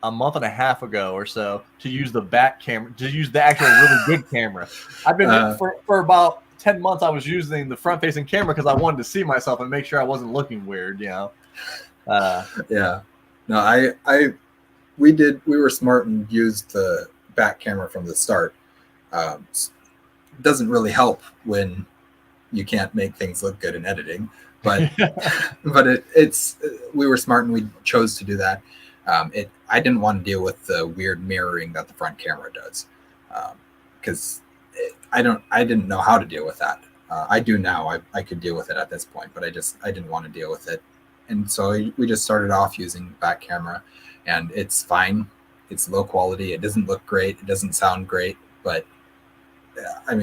a month and a half ago or so to use the back camera, to use the actual really good camera. I've been for about 10 months. I was using the front facing camera because I wanted to see myself and make sure I wasn't looking weird, No, we were smart and used the back camera from the start. Doesn't really help when you can't make things look good in editing, but we were smart and we chose to do that. I didn't want to deal with the weird mirroring that the front camera does, because I didn't know how to deal with that. I do now. I could deal with it at this point, but I didn't want to deal with it, and so we just started off using back camera, and it's fine. It's low quality. It doesn't look great. It doesn't sound great, but I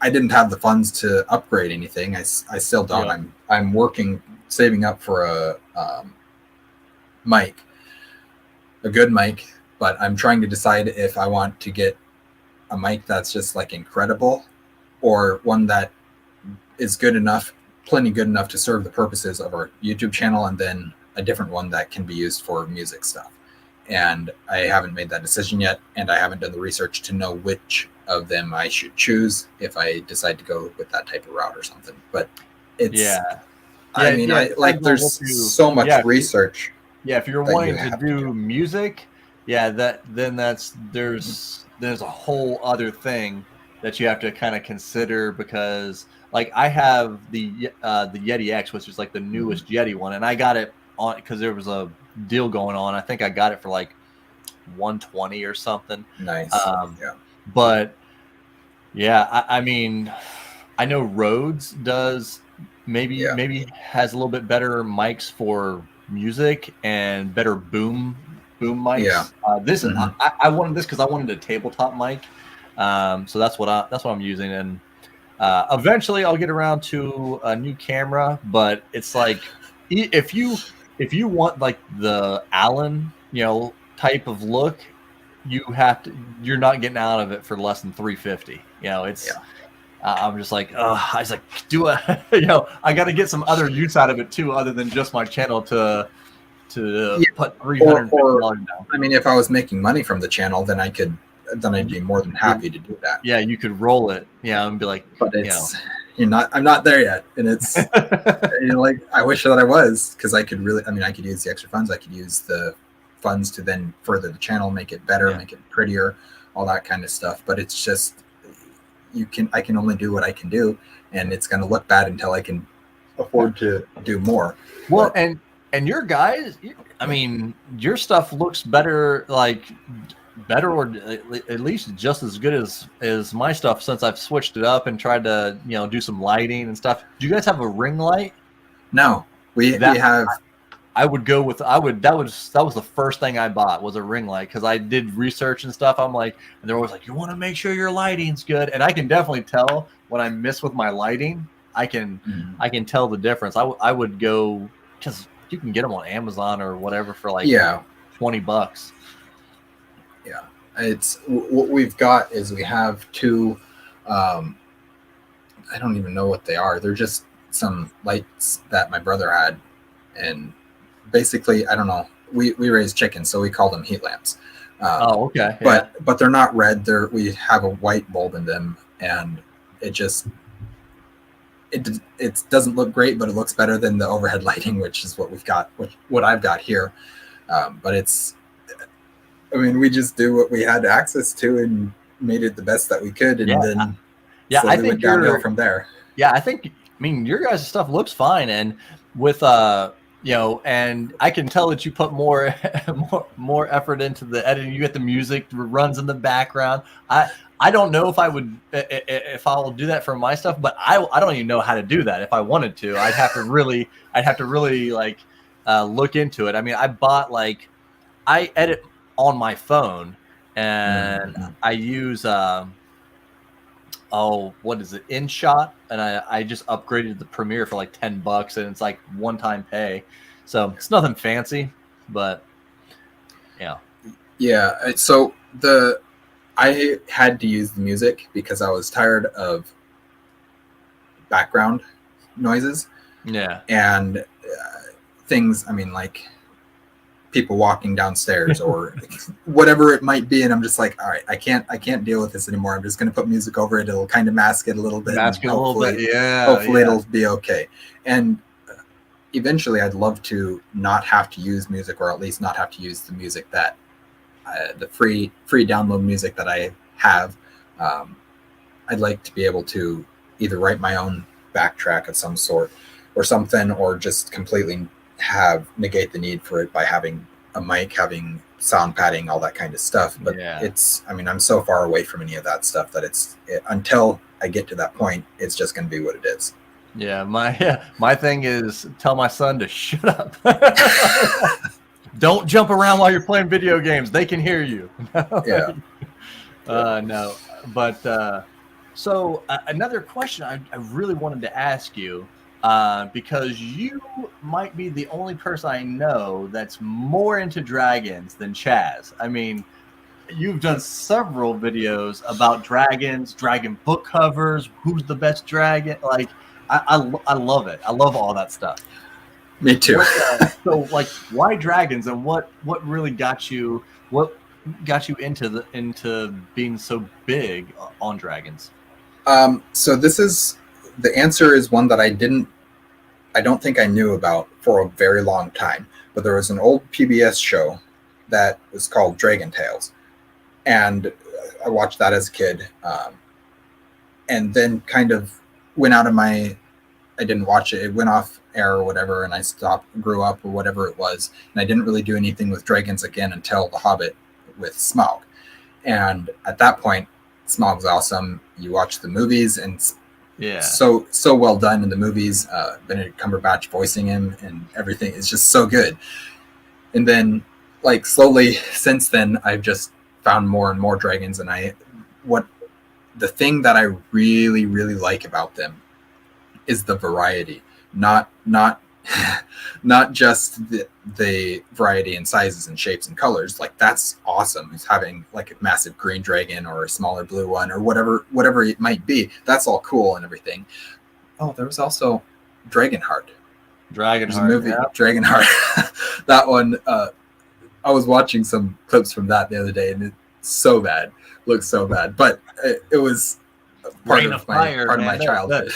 didn't have the funds to upgrade anything. I still don't. Yeah. I'm saving up for a mic, a good mic, but I'm trying to decide if I want to get a mic that's just incredible, or one that is plenty good enough to serve the purposes of our YouTube channel, and then a different one that can be used for music stuff. And I haven't made that decision yet, and I haven't done the research to know which of them I should choose if I decide to go with that type of route or something. But it's there's so much research. Yeah, if you're wanting to do music, there's a whole other thing that you have to kind of consider, because I have the Yeti X, which is the newest Yeti one, and I got it on because there was a deal going on. I think I got it for 120 or something. Nice. Yeah. But yeah, I mean, I know Rhodes does maybe has a little bit better mics for music and better boom mics. Yeah. This I wanted this because I wanted a tabletop mic, so that's what I'm using. And eventually I'll get around to a new camera, but it's like if you want like the Allen type of look, you're not getting out of it for less than 350. It's I'm just like, I was like, I got to get some other use out of it too, other than just my channel to put $350 down. I mean, if I was making money from the channel, then I'd be more than happy to do that. Yeah, you could roll it, and be like, but I'm not there yet, and it's like I wish that I was, because I could use the extra funds. I could use the funds to then further the channel, make it better, make it prettier, all that kind of stuff. But it's just I can only do what I can do, and it's going to look bad until I can afford to do more. Well, and your guys, I mean, your stuff looks better, or at least just as good as my stuff, since I've switched it up and tried to do some lighting and stuff. Do you guys have a ring light? No, we have. That was the first thing I bought, was a ring light, because I did research and stuff. I'm like, and they're always like, you want to make sure your lighting's good, and I can definitely tell when I miss with my lighting. I can tell the difference. I would go, because you can get them on Amazon or whatever for like $20. Yeah, it's what we've got is we have two. I don't even know what they are. They're just some lights that my brother had, and basically, I don't know. We raise chickens, so we call them heat lamps. Okay. But they're not red. We have a white bulb in them, and it doesn't look great, but it looks better than the overhead lighting, which is what we've got, what I've got here. But we just do what we had access to and made it the best that we could, and then I think went downhill from there. Yeah, I mean, your guys' stuff looks fine, and with and I can tell that you put more effort into the editing. You get the music runs in the background. I don't know if I'll do that for my stuff, but I don't even know how to do that. If I wanted to, I'd have to really look into it. I mean, I edit on my phone, and I use what is it, InShot, and I just upgraded the Premiere for like $10, and it's like one-time pay, so it's nothing fancy, but so I had to use the music because I was tired of background noises and things, I mean, like people walking downstairs or whatever it might be, and I'm just like, all right, I can't deal with this anymore. I'm just going to put music over it. It'll kind of mask it a little bit. Hopefully it'll be okay. And eventually I'd love to not have to use music, or at least not have to use the music that the free download music that I have. I'd like to be able to either write my own backtrack of some sort or something, or just completely negate the need for it by having a mic, having sound padding, all that kind of stuff. But I'm so far away from any of that stuff that until I get to that point, it's just going to be what it is. Yeah, my thing is tell my son to shut up. Don't jump around while you're playing video games. They can hear you. No, but so another question I really wanted to ask you, because you might be the only person I know that's more into dragons than Chaz. I mean, you've done several videos about dragons, dragon book covers, who's the best dragon. Like, I love it. I love all that stuff. Me too. So, like, why dragons, and what really got you? What got you into being so big on dragons? So the answer is one that I don't think I knew about for a very long time. But there was an old PBS show that was called Dragon Tales, and I watched that as a kid, and then kind of went out of I didn't watch it. It went off air or whatever, and I grew up or whatever it was, and I didn't really do anything with dragons again until The Hobbit with Smaug. And at that point, Smaug's awesome. You watch the movies, and so well done in the movies. Benedict Cumberbatch voicing him, and everything is just so good. And then, like, slowly since then, I've just found more and more dragons, and the thing that I really, really like about them is the variety, not just the variety in sizes and shapes and colors. Like, that's awesome. It's having like a massive green dragon or a smaller blue one or whatever it might be. That's all cool and everything. Oh, there was also Dragonheart. Dragonheart. Yeah. Dragonheart. That one. I was watching some clips from that the other day, and it's so bad. Looks so bad, but it was part of my childhood.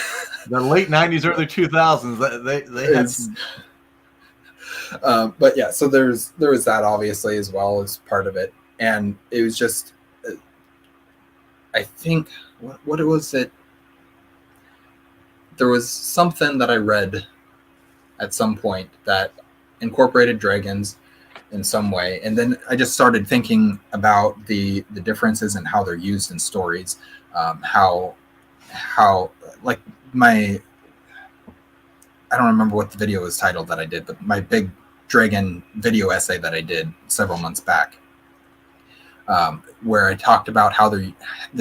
The late 90s, early 2000s. They had some... But yeah, so there was that obviously as well as part of it, and it was just I think what was it? There was something that I read at some point that incorporated dragons in some way, and then I just started thinking about the differences and how they're used in stories. How like I don't remember what the video was titled that I did, but my big dragon video essay that I did several months back, where I talked about how the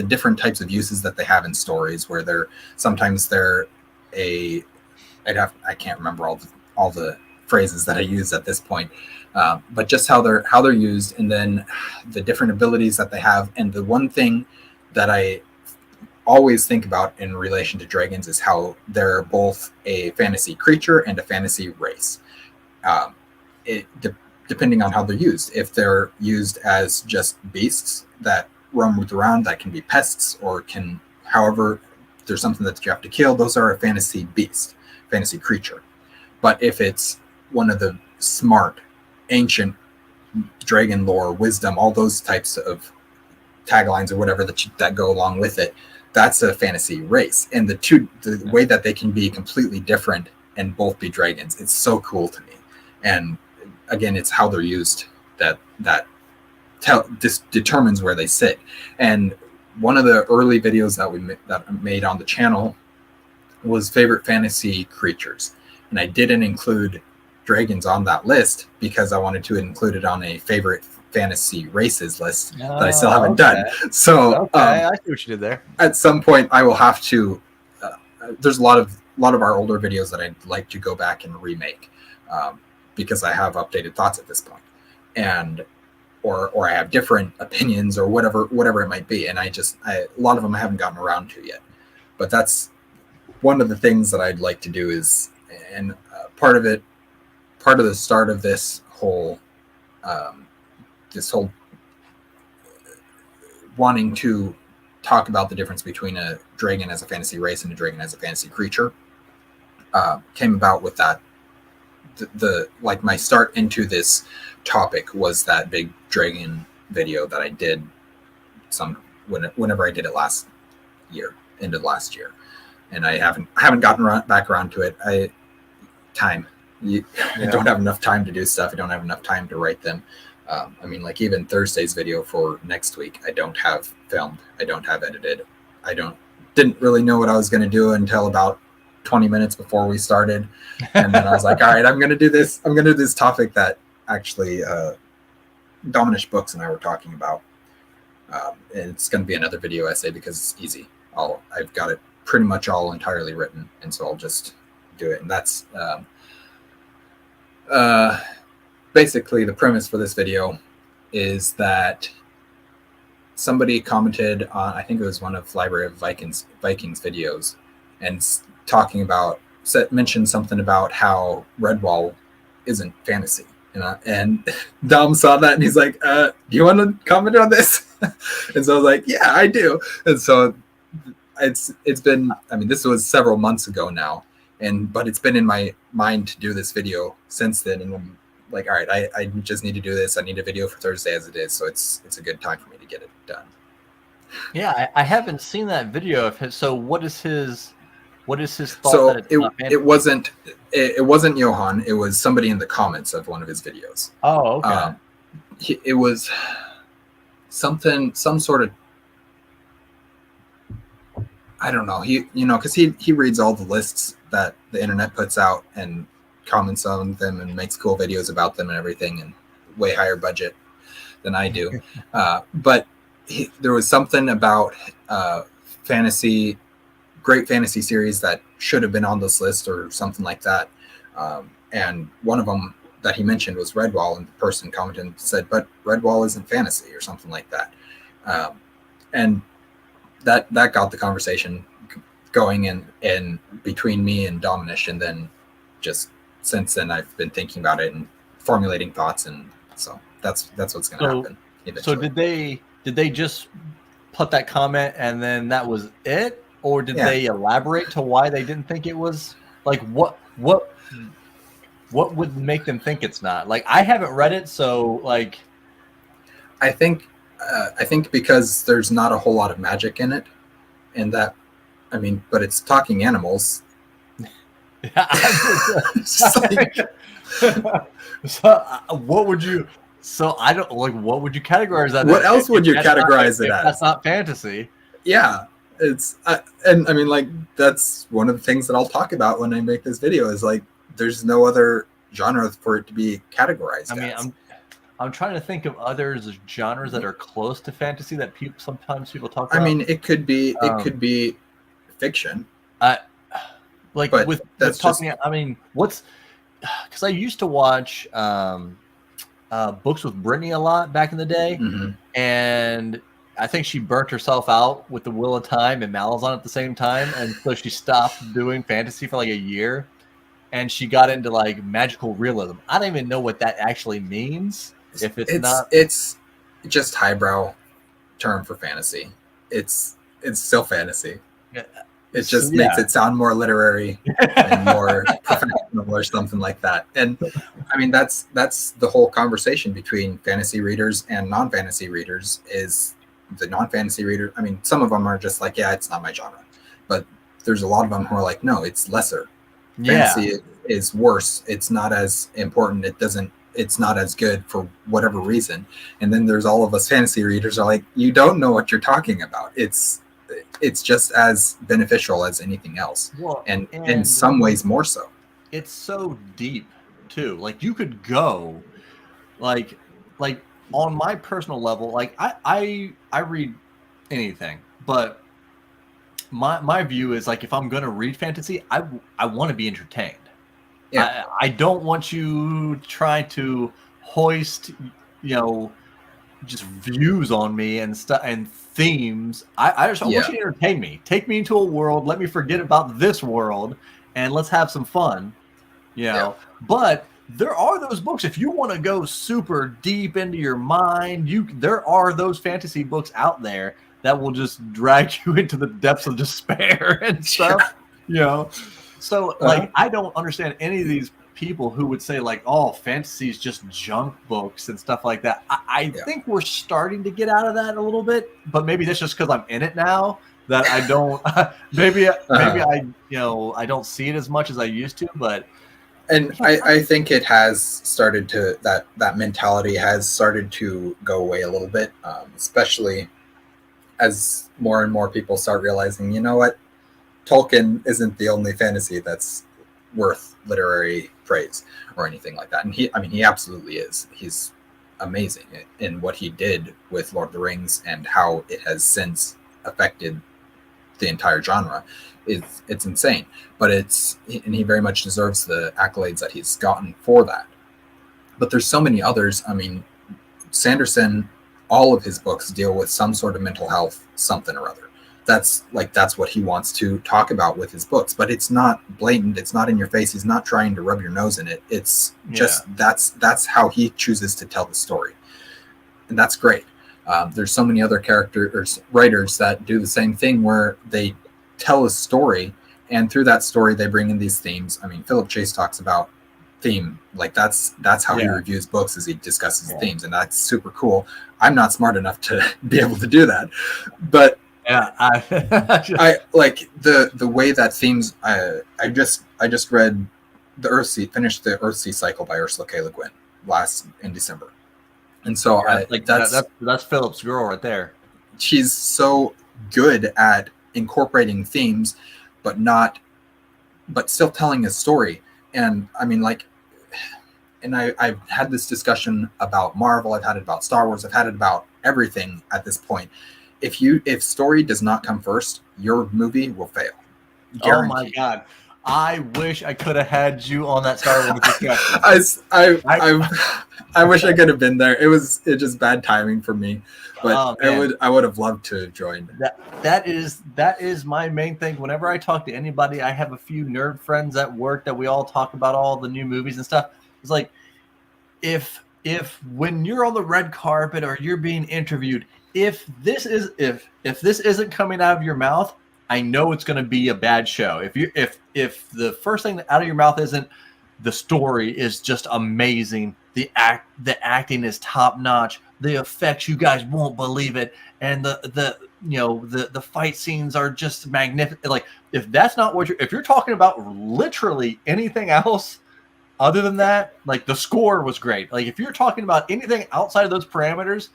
different types of uses that they have in stories, where I can't remember all the phrases that I use at this point, but just how they're used, and then the different abilities that they have. And the one thing that I always think about in relation to dragons is how they're both a fantasy creature and a fantasy race. Depending on how they're used. If they're used as just beasts that roam around, that can be pests, or however, there's something that you have to kill, those are a fantasy beast, fantasy creature. But if it's one of the smart, ancient dragon lore, wisdom, all those types of taglines or whatever that go along with it, that's a fantasy race. And the way that they can be completely different and both be dragons, it's so cool to me. And again, it's how they're used that determines where they sit. And one of the early videos that I made on the channel was favorite fantasy creatures, and I didn't include dragons on that list because I wanted to include it on a favorite fantasy races list that I still haven't done. So I see what you did there. At some point, I will have to. There's a lot of our older videos that I'd like to go back and remake, because I have updated thoughts at this point, and or I have different opinions or whatever it might be, and a lot of them I haven't gotten around to yet. But that's one of the things that I'd like to do is, and part of the start of this whole wanting to talk about the difference between a dragon as a fantasy race and a dragon as a fantasy creature came about with that. Like my start into this topic was that big dragon video that I did whenever I did it end of last year, and I haven't gotten back around to it. I don't have enough time to do stuff. I don't have enough time to write them. I mean, like even Thursday's video for next week, I don't have filmed. I don't have edited. Didn't really know what I was going to do until about 20 minutes before we started. And then I was like, all right, I'm going to do this. I'm going to do this topic that actually Dominish Books and I were talking about. And it's going to be another video essay because it's easy. I've got it pretty much all entirely written. And so I'll just do it. And that's basically the premise for this video is that somebody commented on, I think it was one of Library of Vikings videos, and talking about, mentioned something about how Redwall isn't fantasy. And Dom saw that and he's like, do you want to comment on this? And so I was like, yeah, I do. And so it's been, I mean, this was several months ago now, but it's been in my mind to do this video since then. And I'm like, all right, I just need to do this. I need a video for Thursday as it is. So it's a good time for me to get it done. Yeah, I haven't seen that video of his. So what is his thought? So that it's it wasn't Johan. It was somebody in the comments of one of his videos. Oh, okay. It was, some sort of, I don't know. Because he reads all the lists that the internet puts out and comments on them and makes cool videos about them and everything, and way higher budget than I do. But there was something about great fantasy series that should have been on this list or something like that. And one of them that he mentioned was Redwall, and the person commented and said, "But Redwall isn't fantasy," or something like that. And that got the conversation going in between me and Dominish, and then just since then I've been thinking about it and formulating thoughts, and so that's what's going to happen eventually. So did they just put that comment and then that was it, or did they elaborate to why they didn't think it was, like, what would make them think it's not? Like, I haven't read it, so like I think because there's not a whole lot of magic in it, and that, I mean, but it's talking animals. So what would you? So I don't like. What would you categorize that? What else would you categorize it as? That's not fantasy. Yeah, it's and I mean, like, that's one of the things that I'll talk about when I make this video is, like, there's no other genre for it to be categorized. I mean, I'm trying to think of other genres that are close to fantasy that sometimes people talk about. I mean, it could be fiction. Like, but with talking. I mean, because I used to watch Books with Brittany a lot back in the day, and I think she burnt herself out with The Wheel of Time and Malazan at the same time, and so she stopped doing fantasy for like a year, and she got into like magical realism. I don't even know what that actually means. If it's just highbrow term for fantasy. It's still fantasy. It just makes it sound more literary and more professional or something like that. And I mean, that's the whole conversation between fantasy readers and non-fantasy readers. Is the non-fantasy reader, I mean, some of them are just like, yeah, it's not my genre, but there's a lot of them who are like, no, it's lesser. Fantasy is worse. It's not as important. It's not as good for whatever reason. And then there's all of us fantasy readers are like, you don't know what you're talking about. It's just as beneficial as anything else. Well, and in some ways more so. It's so deep too. Like, you could go like on my personal level, like I read anything, but my view is, like, if I'm going to read fantasy, I want to be entertained. Yeah. I don't want you trying to hoist, just views on me and stuff and themes. I just want you to entertain me. Take me into a world. Let me forget about this world, and let's have some fun. But there are those books. If you want to go super deep into your mind, there are those fantasy books out there that will just drag you into the depths of despair and stuff. So, like, I don't understand any of these people who would say, like, oh, fantasy is just junk books and stuff like that. I think we're starting to get out of that a little bit, but maybe that's just because I'm in it now that I don't. maybe I don't see it as much as I used to, but. And I think it has started to that mentality has started to go away a little bit, especially as more and more people start realizing, you know what, Tolkien isn't the only fantasy that's worth literary praise or anything like that. And he absolutely is. He's amazing in what he did with Lord of the Rings and how it has since affected the entire genre. It's insane, but he very much deserves the accolades that he's gotten for that. But there's so many others. I mean, Sanderson, all of his books deal with some sort of mental health, something or other. That's what he wants to talk about with his books, but it's not blatant. It's not in your face. He's not trying to rub your nose in it. It's just that's how he chooses to tell the story, and that's great. There's so many other writers that do the same thing where they tell a story, and through that story they bring in these themes. I mean, Philip Chase talks about theme, like that's how he reviews books, as he discusses themes, and that's super cool. I'm not smart enough to be able to do that, but I like the way that themes. I just read finished the Earthsea cycle by Ursula K. Le Guin in December, And so that's Philip's girl right there. She's so good at incorporating themes, but still telling a story. And I mean, like, and I've had this discussion about Marvel. I've had it about Star Wars. I've had it about everything at this point. If story does not come first, your movie will fail. Guaranteed. Oh my God. I wish I could have had you on that Star Wars discussion. I wish I could have been there. It's just bad timing for me, but I would have loved to have joined. That is my main thing. Whenever I talk to anybody, I have a few nerd friends at work that we all talk about all the new movies and stuff. It's like, if when you're on the red carpet or you're being interviewed, if this isn't coming out of your mouth, I know it's going to be a bad show. If the first thing out of your mouth isn't, the story is just amazing, the acting is top notch, the effects, you guys won't believe it, and the fight scenes are just magnificent. Like, if that's not what if you're talking about literally anything else other than that, like, the score was great. Like, if you're talking about anything outside of those parameters,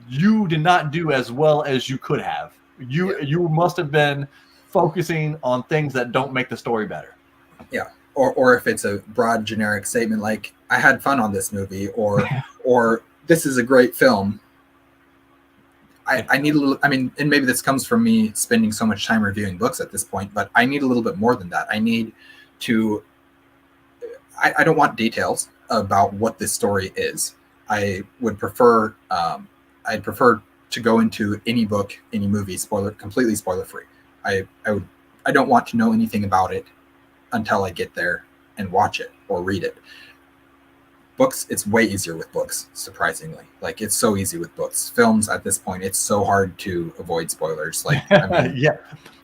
you did not do as well as you could have. You must have been focusing on things that don't make the story better. Yeah. Or if it's a broad generic statement like, I had fun on this movie, or this is a great film. I need a little, I mean, and maybe this comes from me spending so much time reviewing books at this point, but I need a little bit more than that. I need to, I don't want details about what this story is. I would prefer, I'd prefer to go into any book, any movie, completely spoiler free. I don't want to know anything about it until I get there and watch it or read it. Books, it's way easier with books, surprisingly. Like, it's so easy with books. Films at this point, it's so hard to avoid spoilers. Like, I mean, yeah.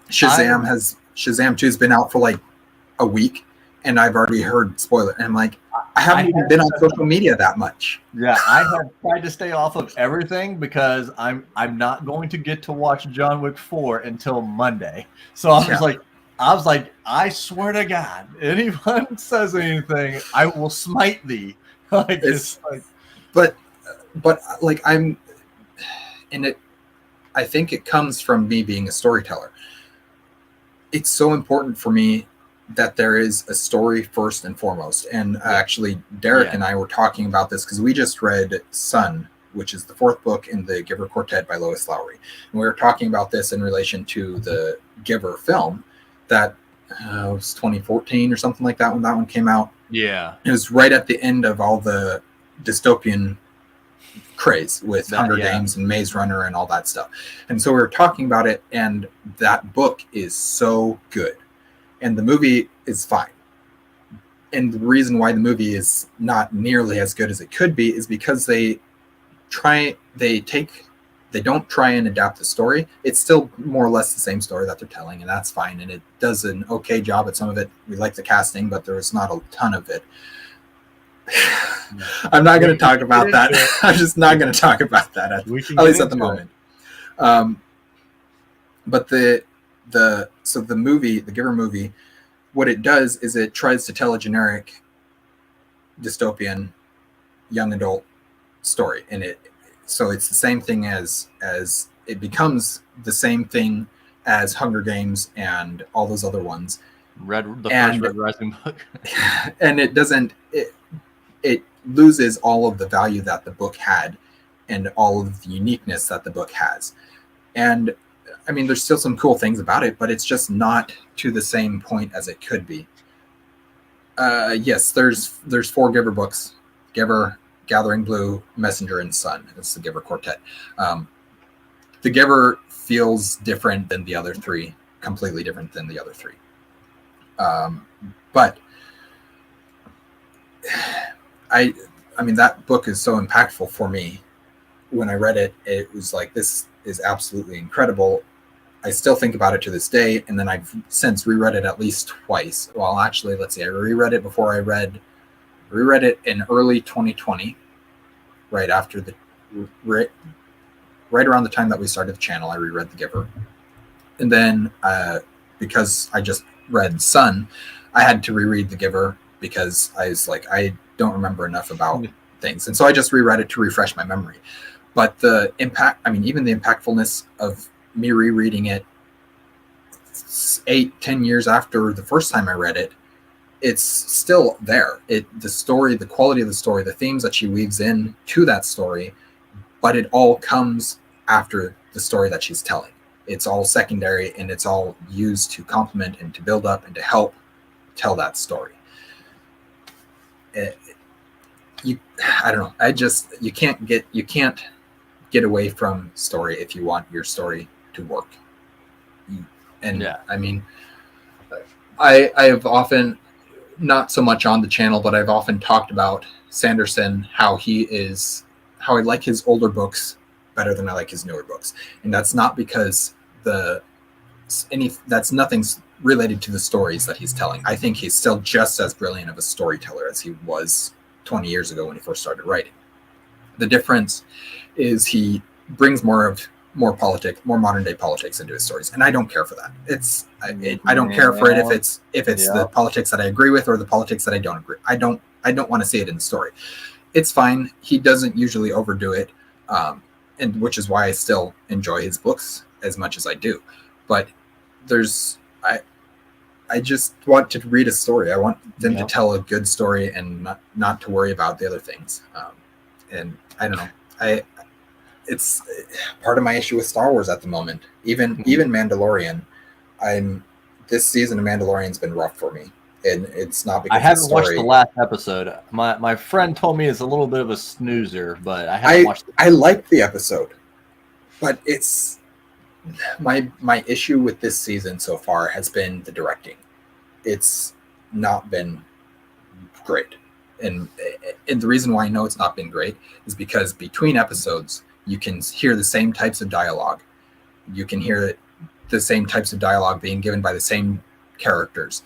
Shazam 2 has been out for like a week, and I've already heard spoiler. And I'm like, I haven't even been on social media that much. Yeah, I have tried to stay off of everything because I'm not going to get to watch John Wick 4 until Monday. So I was like, I swear to God, anyone says anything, I will smite thee. Like, but like, I'm in it. I think it comes from me being a storyteller. It's so important for me that there is a story first and foremost. And actually, Derek and I were talking about this because we just read Sun, which is the fourth book in the Giver Quartet by Lois Lowry. And we were talking about this in relation to the Giver film that was 2014 or something like that when that one came out. Yeah. It was right at the end of all the dystopian craze with Hunger Games and Maze Runner and all that stuff. And so we were talking about it, and that book is so good. And the movie is fine. And the reason why the movie is not nearly as good as it could be is because they don't try and adapt the story. It's still more or less the same story that they're telling, and that's fine. And it does an okay job at some of it. We like the casting, but there's not a ton of it. I'm not going to talk about that. I'm just not going to talk about that, at least at the moment. But the movie, the Giver movie, what it does is it tries to tell a generic dystopian young adult story, and so it's the same thing as it becomes the same thing as Hunger Games and all those other ones. The first Red Rising book. And it loses all of the value that the book had and all of the uniqueness that the book has. And I mean, there's still some cool things about it, but it's just not to the same point as it could be. Yes, there's 4 Giver books: Giver, Gathering Blue, Messenger, and Sun. That's the Giver Quartet. The Giver feels different than the other 3, completely different than the other 3. But I mean, that book is so impactful for me. When I read it, it was like, this is absolutely incredible. I still think about it to this day, and then I've since reread it at least twice. Well, actually, let's see. I reread it before I reread it in early 2020, right after right around the time that we started the channel. I reread The Giver, and then because I just read Sun, I had to reread The Giver because I was like, I don't remember enough about things. And so I just reread it to refresh my memory. But the impact, I mean, even the impactfulness of me rereading it 8-10 years after the first time I read it, it's still there. The story, the quality of the story, the themes that she weaves in to that story, but it all comes after the story that she's telling. It's all secondary, and it's all used to complement and to build up and to help tell that story. I don't know. You can't get away from story if you want your story to work. And yeah. I mean, I have often, not so much on the channel, but I've often talked about Sanderson, how I like his older books better than I like his newer books. And that's not because that's nothing's related to the stories that he's telling. I think he's still just as brilliant of a storyteller as he was 20 years ago when he first started writing. The difference is he brings more modern day politics into his stories, and I don't care for that. I don't care for it if it's the politics that I agree with or the politics that I don't agree. I don't want to see it in the story. It's fine. He doesn't usually overdo it, and which is why I still enjoy his books as much as I do. But I just want to read a story. I want them to tell a good story and not to worry about the other things. And I don't know. It's part of my issue with Star Wars at the moment. Even Mandalorian. This season of Mandalorian's been rough for me, and it's not because I haven't watched the last episode. My friend told me it's a little bit of a snoozer, but I haven't watched it. I liked the episode, but it's my issue with this season so far has been the directing. It's not been great, and the reason why I know it's not been great is because between episodes you can hear the same types of dialogue. You can hear the same types of dialogue being given by the same characters,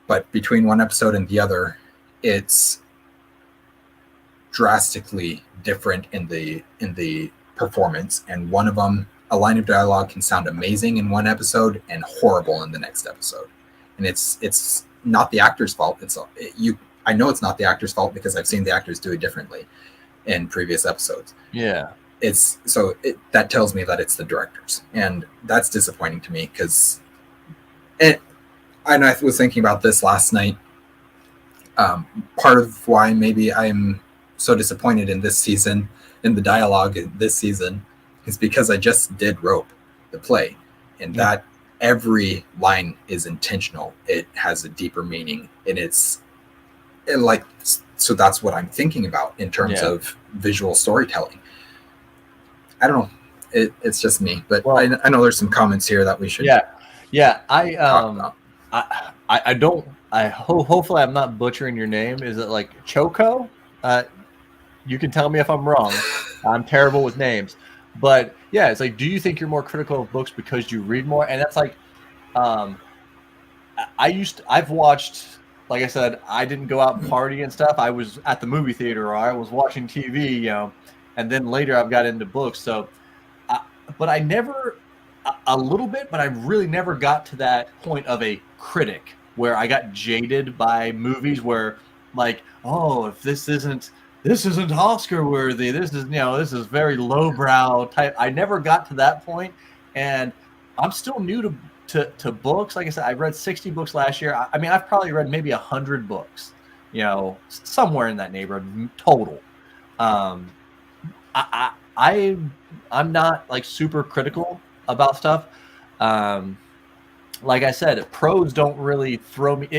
but between one episode and the other, it's drastically different in the performance. And one of them, a line of dialogue can sound amazing in one episode and horrible in the next episode. And it's not the actor's fault. I know it's not the actor's fault because I've seen the actors do it differently in previous episodes. Yeah. That tells me that it's the directors, and that's disappointing to me because I was thinking about this last night. Part of why maybe I'm so disappointed in this season, in the dialogue in this season, is because I just did Rope, the play, and that every line is intentional. It has a deeper meaning, and so that's what I'm thinking about in terms of visual storytelling. I don't know. It's just me, but I know there's some comments here that we should. Yeah. I don't. Hopefully I'm not butchering your name. Is it like Choco? You can tell me if I'm wrong. I'm terrible with names, but yeah, it's like, do you think you're more critical of books because you read more? And that's like, I've watched. Like I said, I didn't go out and party and stuff. I was at the movie theater or I was watching TV, and then later I've got into books. So, but I never, a little bit, but I really never got to that point of a critic where I got jaded by movies where, like, oh, if this isn't Oscar worthy, this is very lowbrow type. I never got to that point, and I'm still new to books. Like I said, I read 60 books last year. I mean, I've probably read maybe 100 books, somewhere in that neighborhood total. I'm not like super critical about stuff. Like I said, pros don't really throw me.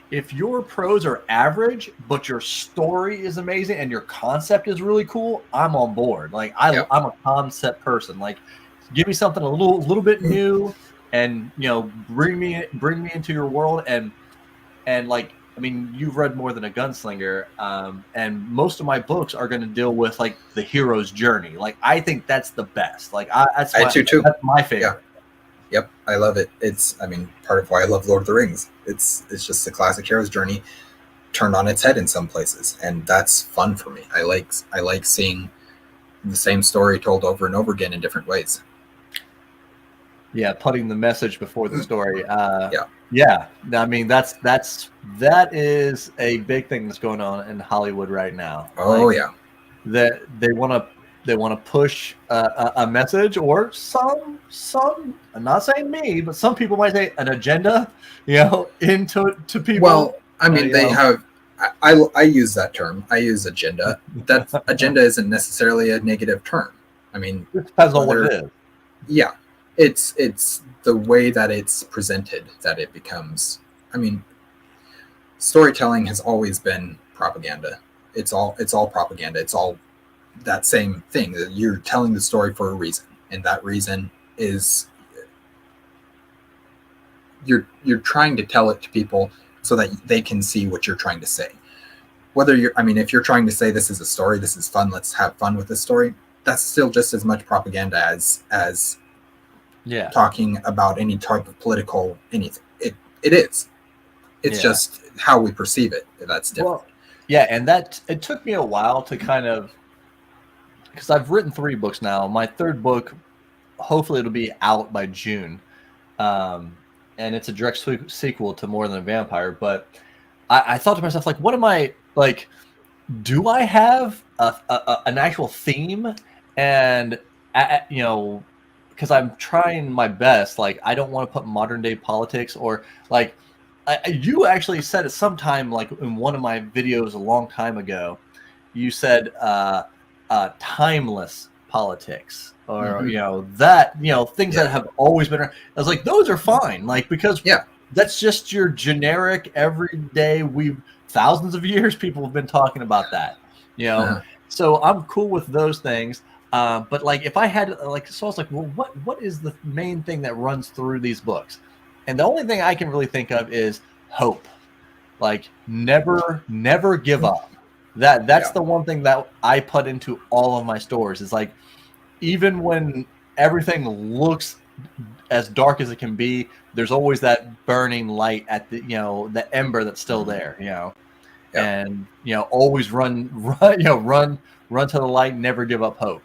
If your pros are average, but your story is amazing and your concept is really cool, I'm on board. Like I'm a concept person. Like, give me something a little bit new, and bring me into your world. And like, I mean, you've read more than a gunslinger, and most of my books are going to deal with like the hero's journey. Like, I think that's the best. Like, that's my favorite. Yeah. Yep, I love it. Part of why I love Lord of the Rings. It's just the classic hero's journey turned on its head in some places, and that's fun for me. I like seeing the same story told over and over again in different ways. Yeah, putting the message before the story. Yeah. I mean, that is a big thing that's going on in Hollywood right now. Oh, yeah. that they want to push a message, or some I'm not saying me, but some people might say an agenda, into to people. Well, I mean, they know. have. I use that term. I use agenda. That agenda isn't necessarily a negative term. I mean, It depends on what it is. Yeah, it's the way that it's presented that it becomes. I mean, storytelling has always been propaganda. It's all propaganda. It's all that same thing. That you're telling the story for a reason, and that reason is you're trying to tell it to people so that they can see what you're trying to say. Whether if you're trying to say this is a story, this is fun, let's have fun with this story, that's still just as much propaganda as talking about any type of political anything. It is. It's just how we perceive it that's different. Well, yeah, and that it took me a while to kind of, because I've written 3 books now. My 3rd book, hopefully it'll be out by June. And it's a direct sequel to More Than a Vampire. But I thought to myself, like, what am I, like, do I have an actual theme? And, because I'm trying my best. Like, I don't want to put modern day politics, or, like, you actually said it sometime, like in one of my videos a long time ago, you said timeless politics, or things that have always been around. I was like, those are fine, like, because that's just your generic everyday. Thousands of years people have been talking about that, so I'm cool with those things. But like, if I had, like, so I was like, well, what is the main thing that runs through these books? And the only thing I can really think of is hope. Like, never give up. That's the one thing that I put into all of my stories. Is like, even when everything looks as dark as it can be, there's always that burning light at the the ember that's still there. And always run to the light. Never give up hope.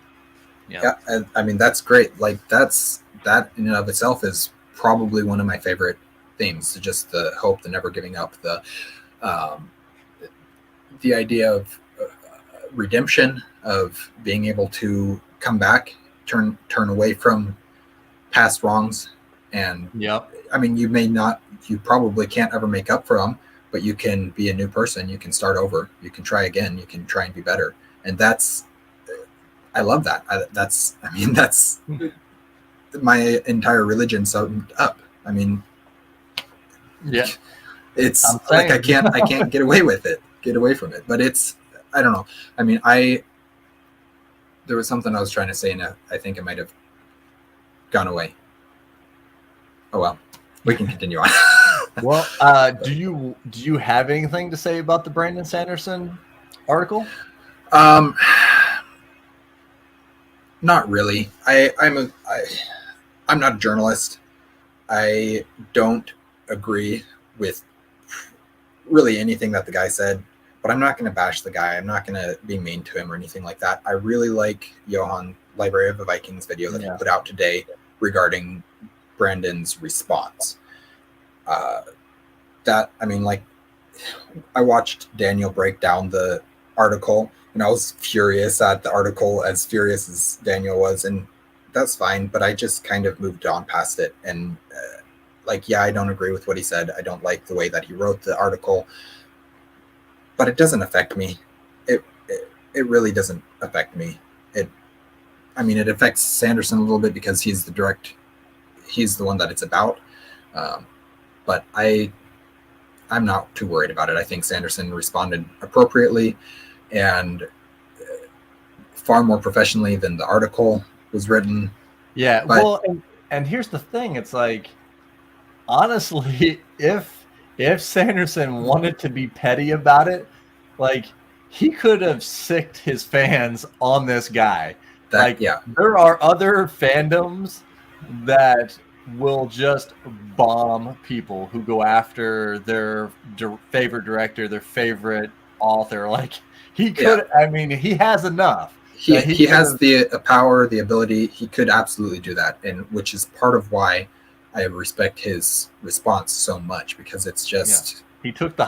And I mean, that's great. Like, that in and of itself is probably one of my favorite themes. Just the hope, the never giving up, the idea of redemption, of being able to come back, turn away from past wrongs. And I mean, you probably can't ever make up for them, but you can be a new person. You can start over. You can try again. You can try and be better. And I love that. That's my entire religion summed up. I mean, it's like I can't get away from it. But I don't know. I mean, there was something I was trying to say, and I think it might have gone away. Oh well, we can continue on. Well, do you have anything to say about the Brandon Sanderson article? Not really. I'm not a journalist. I don't agree with really anything that the guy said, but I'm not going to bash the guy. I'm not going to be mean to him or anything like that. I really like Johan, Library of the Vikings video that he put out today regarding Brandon's response. I watched Daniel break down the article, and I was furious at the article, as furious as Daniel was, and that's fine, but I just kind of moved on past it. And I don't agree with what he said. I don't like the way that he wrote the article, but it doesn't affect me. It really doesn't affect me. It affects Sanderson a little bit because he's the one that it's about. But I'm not too worried about it. I think Sanderson responded appropriately and far more professionally than the article was written. Yeah, well, and here's the thing. It's like, honestly, if Sanderson wanted to be petty about it, like, he could have sicked his fans on this guy. There are other fandoms that will just bomb people who go after their favorite director, their favorite author. Like, he could, he has enough. He has the power, the ability. He could absolutely do that, and which is part of why I respect his response so much, because it's just he took the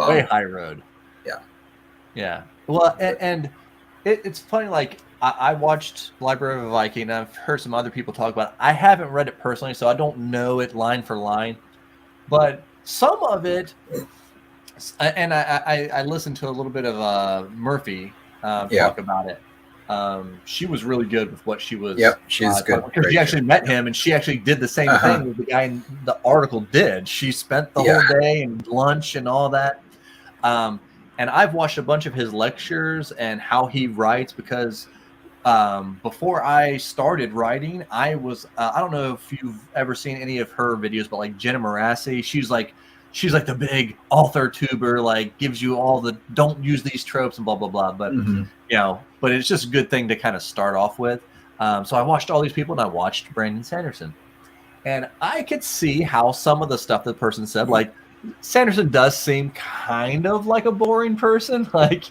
way high road. Yeah. Well, and it's funny. Like I watched Library of a Viking, and I've heard some other people talk about it. I haven't read it personally, so I don't know it line for line. But some of it, and I listened to a little bit of Murphy talk about it. She was really good with what she was. Yep, she's good because she actually met him, and she actually did the same thing that the guy in the article did. She spent the whole day and lunch and all that. And I've watched a bunch of his lectures and how he writes because before I started writing, I was I don't know if you've ever seen any of her videos, but like Jenna Marassi, she's like the big author tuber, like gives you all the don't use these tropes and blah blah blah. But but it's just a good thing to kind of start off with. So I watched all these people, and I watched Brandon Sanderson, and I could see how some of the stuff the person said, like Sanderson does seem kind of like a boring person. Like,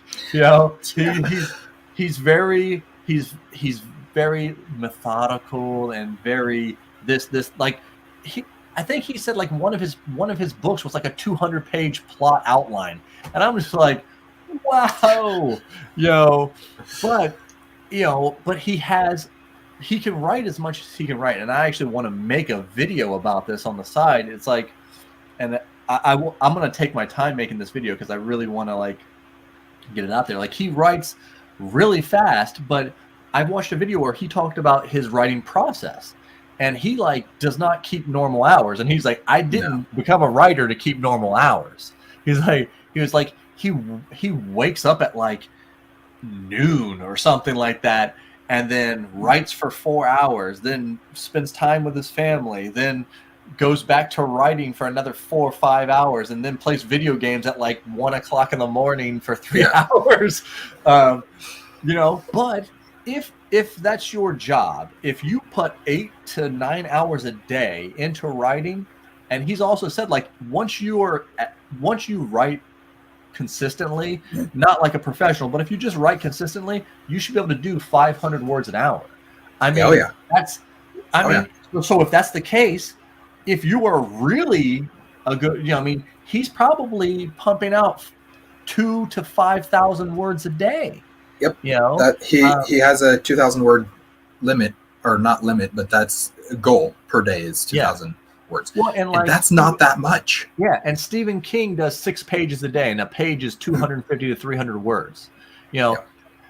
he's very methodical and very this like I think he said like one of his books was like a 200-page plot outline, and I'm just like, wow, but he can write as much as he can write, and I actually want to make a video about this on the side. It's like, and I'm going to take my time making this video because I really want to like get it out there. Like, he writes really fast, but I watched a video where he talked about his writing process, and he like does not keep normal hours. And he's like, I didn't become a writer to keep normal hours. He was like, he wakes up at like noon or something like that, and then writes for 4 hours, then spends time with his family, then goes back to writing for another 4 or 5 hours, and then plays video games at like 1 o'clock in the morning for 3 hours. But if that's your job, if you put 8 to 9 hours a day into writing, and he's also said like once you write consistently, not like a professional, but if you just write consistently, you should be able to do 500 words an hour. I mean, so if that's the case, if you are really a good, he's probably pumping out 2,000 to 5,000 words a day. Yep. That he has a 2,000 word limit, or not limit, but that's a goal per day is 2,000 words. Well, and that's not that much. Yeah, and Stephen King does 6 pages a day, and a page is 250 to 300 words.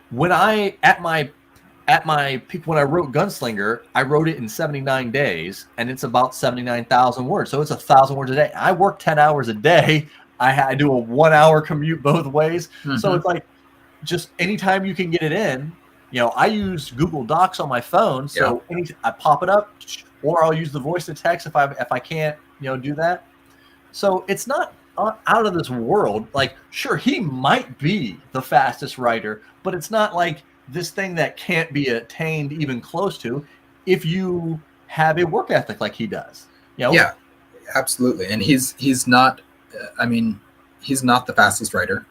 When at my peak, when I wrote Gunslinger, I wrote it in 79 days, and it's about 79,000 words. So it's 1,000 words a day. I work 10 hours a day. I do a 1 hour commute both ways. So it's like, just anytime you can get it in, I use Google Docs on my phone. So I pop it up, or I'll use the voice to text if I can't, do that. So it's not out of this world. Like, sure, he might be the fastest writer, but it's not like this thing that can't be attained even close to if you have a work ethic like he does. Yeah, absolutely. And he's not, he's not the fastest writer.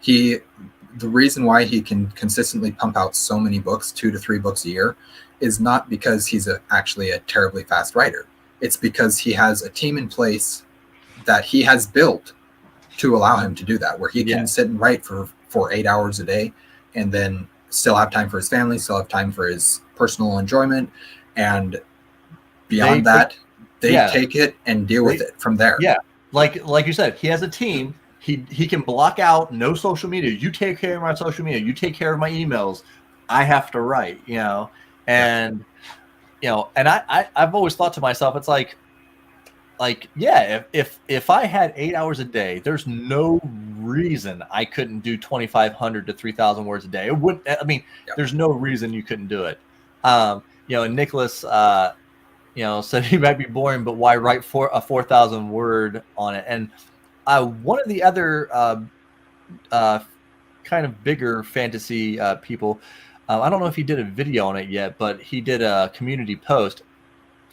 The reason why he can consistently pump out so many books, 2 to 3 books a year, is not because he's actually a terribly fast writer. It's because he has a team in place that he has built to allow him to do that, where he can sit and write for 8 hours a day, and then still have time for his family, still have time for his personal enjoyment, and beyond they take it and deal with it from there. Yeah, like you said, he has a team. He can block out no social media. You take care of my social media. You take care of my emails. I have to write, and I've always thought to myself, it's like if I had 8 hours a day, there's no reason I couldn't do 2,500 to 3,000 words a day. It would. There's no reason you couldn't do it. And Nicholas, said he might be boring, but why write for a 4,000 word on it? And one of the other kind of bigger fantasy people, I don't know if he did a video on it yet, but he did a community post,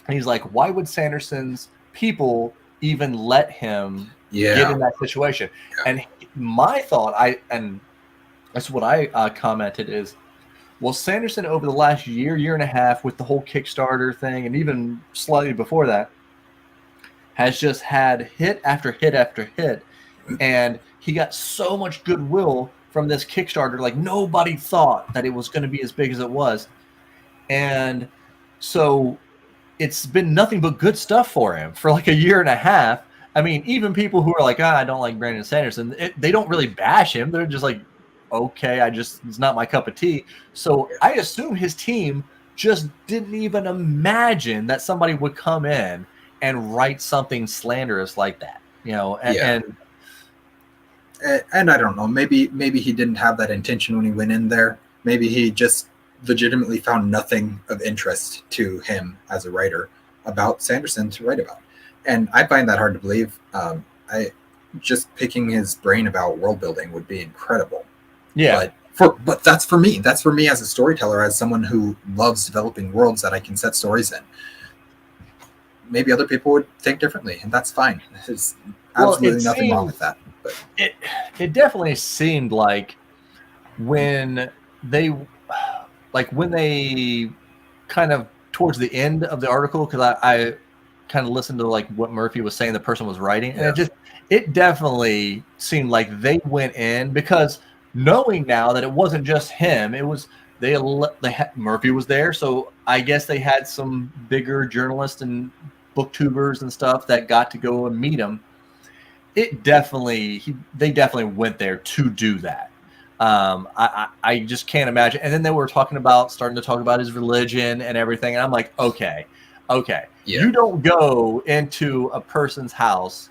and he's like, why would Sanderson's people even let him get in that situation? And my thought, and that's what I commented is, well, Sanderson over the last year and a half with the whole Kickstarter thing, and even slightly before that, has just had hit after hit after hit, and he got so much goodwill from this Kickstarter. Like nobody thought that it was going to be as big as it was. And so it's been nothing but good stuff for him for like a year and a half. I mean, even people who are like, I don't like Brandon Sanderson, they don't really bash him. They're just like, okay, it's not my cup of tea. So I assume his team just didn't even imagine that somebody would come in and write something slanderous like that, and I don't know, maybe he didn't have that intention when he went in there. Maybe he just legitimately found nothing of interest to him as a writer about Sanderson to write about. And I find that hard to believe. I just picking his brain about world building would be incredible. Yeah. But that's for me. That's for me as a storyteller, as someone who loves developing worlds that I can set stories in. Maybe other people would think differently, and that's fine. There's absolutely nothing wrong with that. But it definitely seemed like when they kind of towards the end of the article, because I kind of listened to like what Murphy was saying the person was writing, and it definitely seemed like they went in, because knowing now that it wasn't just him, it was Murphy was there, so I guess they had some bigger journalists and booktubers and stuff that got to go and meet him. They definitely went there to do that. I just can't imagine. And then they were starting to talk about his religion and everything, and I'm like, okay, you don't go into a person's house,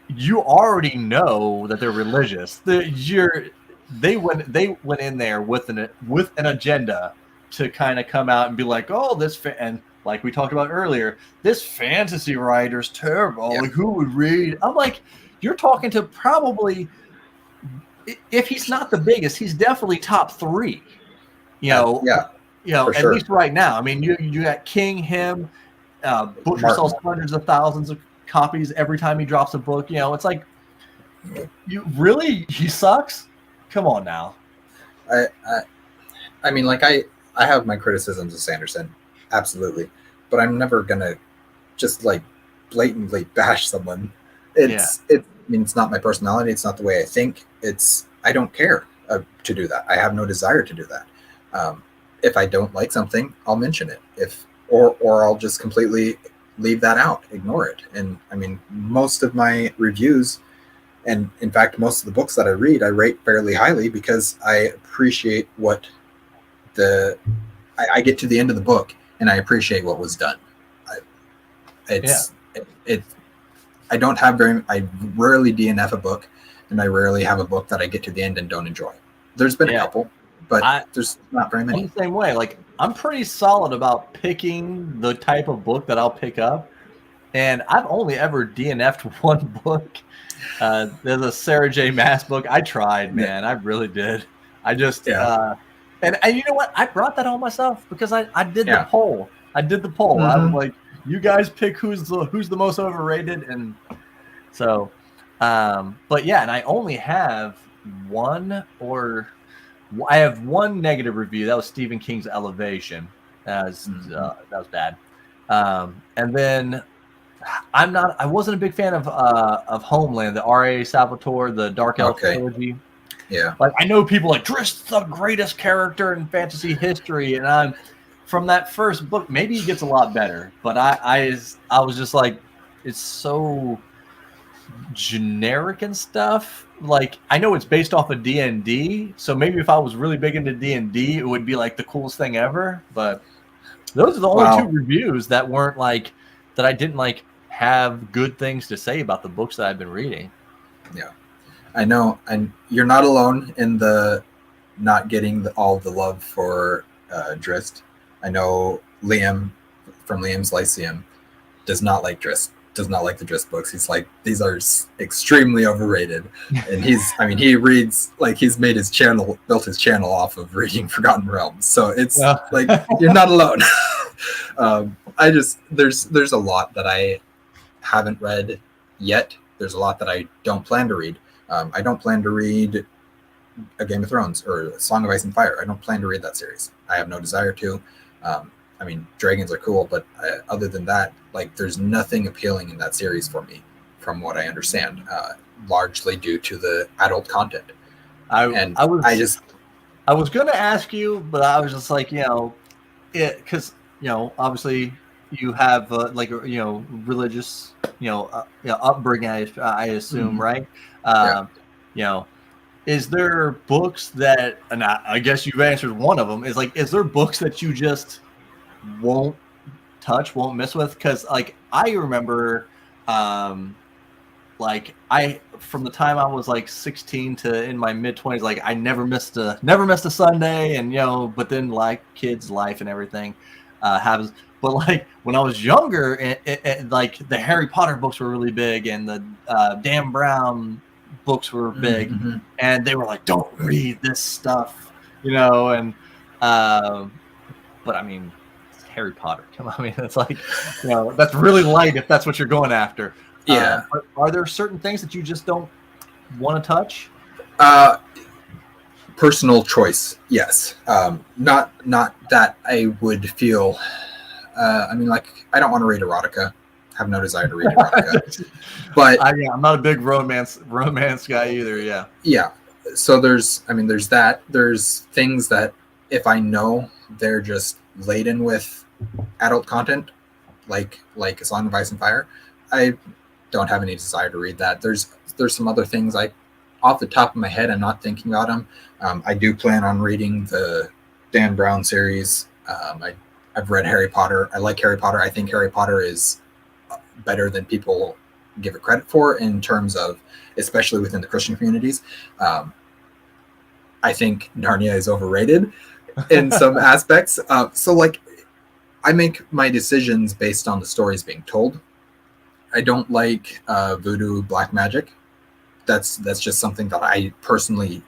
you already know that they're religious. They went in there with an agenda to kind of come out and be like, oh, and like we talked about earlier, this fantasy writer's terrible. Like, who would read? I'm like, you're talking to probably, if he's not the biggest, he's definitely top 3. At least right now. I mean, you got King, him, Butcher sells hundreds of thousands of copies every time he drops a book. It's like, he sucks. Come on now. I mean, like I have my criticisms of Sanderson, absolutely, but I'm never gonna just like blatantly bash someone. It's not my personality. It's not the way I think. I don't care to do that. I have no desire to do that. If I don't like something, I'll mention it. Or I'll just completely leave that out, ignore it. And I mean, most of my reviews, and in fact, most of the books that I read, I rate fairly highly, because I appreciate what I get to the end of the book and I appreciate what was done. I don't have I rarely DNF a book, and I rarely have a book that I get to the end and don't enjoy. There's been a couple, but there's not very many. I'm the same way. Like, I'm pretty solid about picking the type of book that I'll pick up, and I've only ever DNF'd one book. There's a Sarah J. Maas book. I tried, man. I really did. I just and you know what? I brought that on myself because I did the poll. Mm-hmm. I was like, you guys pick who's the most overrated, and so but yeah, and I only have one negative review. That was Stephen King's Elevation. That was bad. And then I wasn't a big fan of Homeland, the R.A. Salvatore, the Dark Elf trilogy. Yeah. Like, I know people like, Drist's the greatest character in fantasy history, and I'm from that first book. Maybe he gets a lot better, but I was just like, it's so generic and stuff. Like, I know it's based off of D&D, so maybe if I was really big into D&D, it would be like the coolest thing ever. But those are the only 2 reviews that weren't like that I didn't like have good things to say about the books that I've been reading. Yeah, I know, and you're not alone in the not getting all the love for Drist. I know Liam from Liam's Lyceum does not like Drist. Does not like the Drist books. He's like, these are extremely overrated. And he reads, like, he's built his channel off of reading Forgotten Realms. So it's like, you're not alone. There's a lot that I haven't read yet. There's a lot that I don't plan to read. I don't plan to read a Game of Thrones or Song of Ice and Fire. I don't plan to read that series. I have no desire to. Dragons are cool, but other than that, like, there's nothing appealing in that series for me, from what I understand, largely due to the adult content. And I was I just I was gonna ask you, but I was just like, because obviously you have religious upbringing. I assume, Mhm. right? Yeah. You know, is there books that, and I guess you've answered one of them. Is there books that you just won't touch, won't mess with? Because like I remember, um, like I from the time I was like 16 to in my mid 20s, like I never missed a Sunday, and but then like kids life and everything happens. But like when I was younger, and like the Harry Potter books were really big, and the Dan Brown books were big, Mm-hmm. and they were like, don't read this stuff. And but I mean, it's Harry Potter. Come on, I mean, it's like, that's really light if that's what you're going after. Yeah. But are there certain things that you just don't want to touch? Uh, Personal choice, yes. Not that I would feel. I mean, like, I don't want to read erotica. Have no desire to read erotica. But I'm not a big romance guy either. Yeah. yeah. So there's that. There's things that if I know they're just laden with adult content, like A Song of Ice and Fire, I don't have any desire to read that. There's some other things off the top of my head, I'm not thinking about them. I do plan on reading the Dan Brown series. I've read Harry Potter. I like Harry Potter. I think Harry Potter is better than people give it credit for in terms of, especially within the Christian communities. I think Narnia is overrated in some aspects. So like, I make my decisions based on the stories being told. I don't like voodoo black magic. That's just something that I personally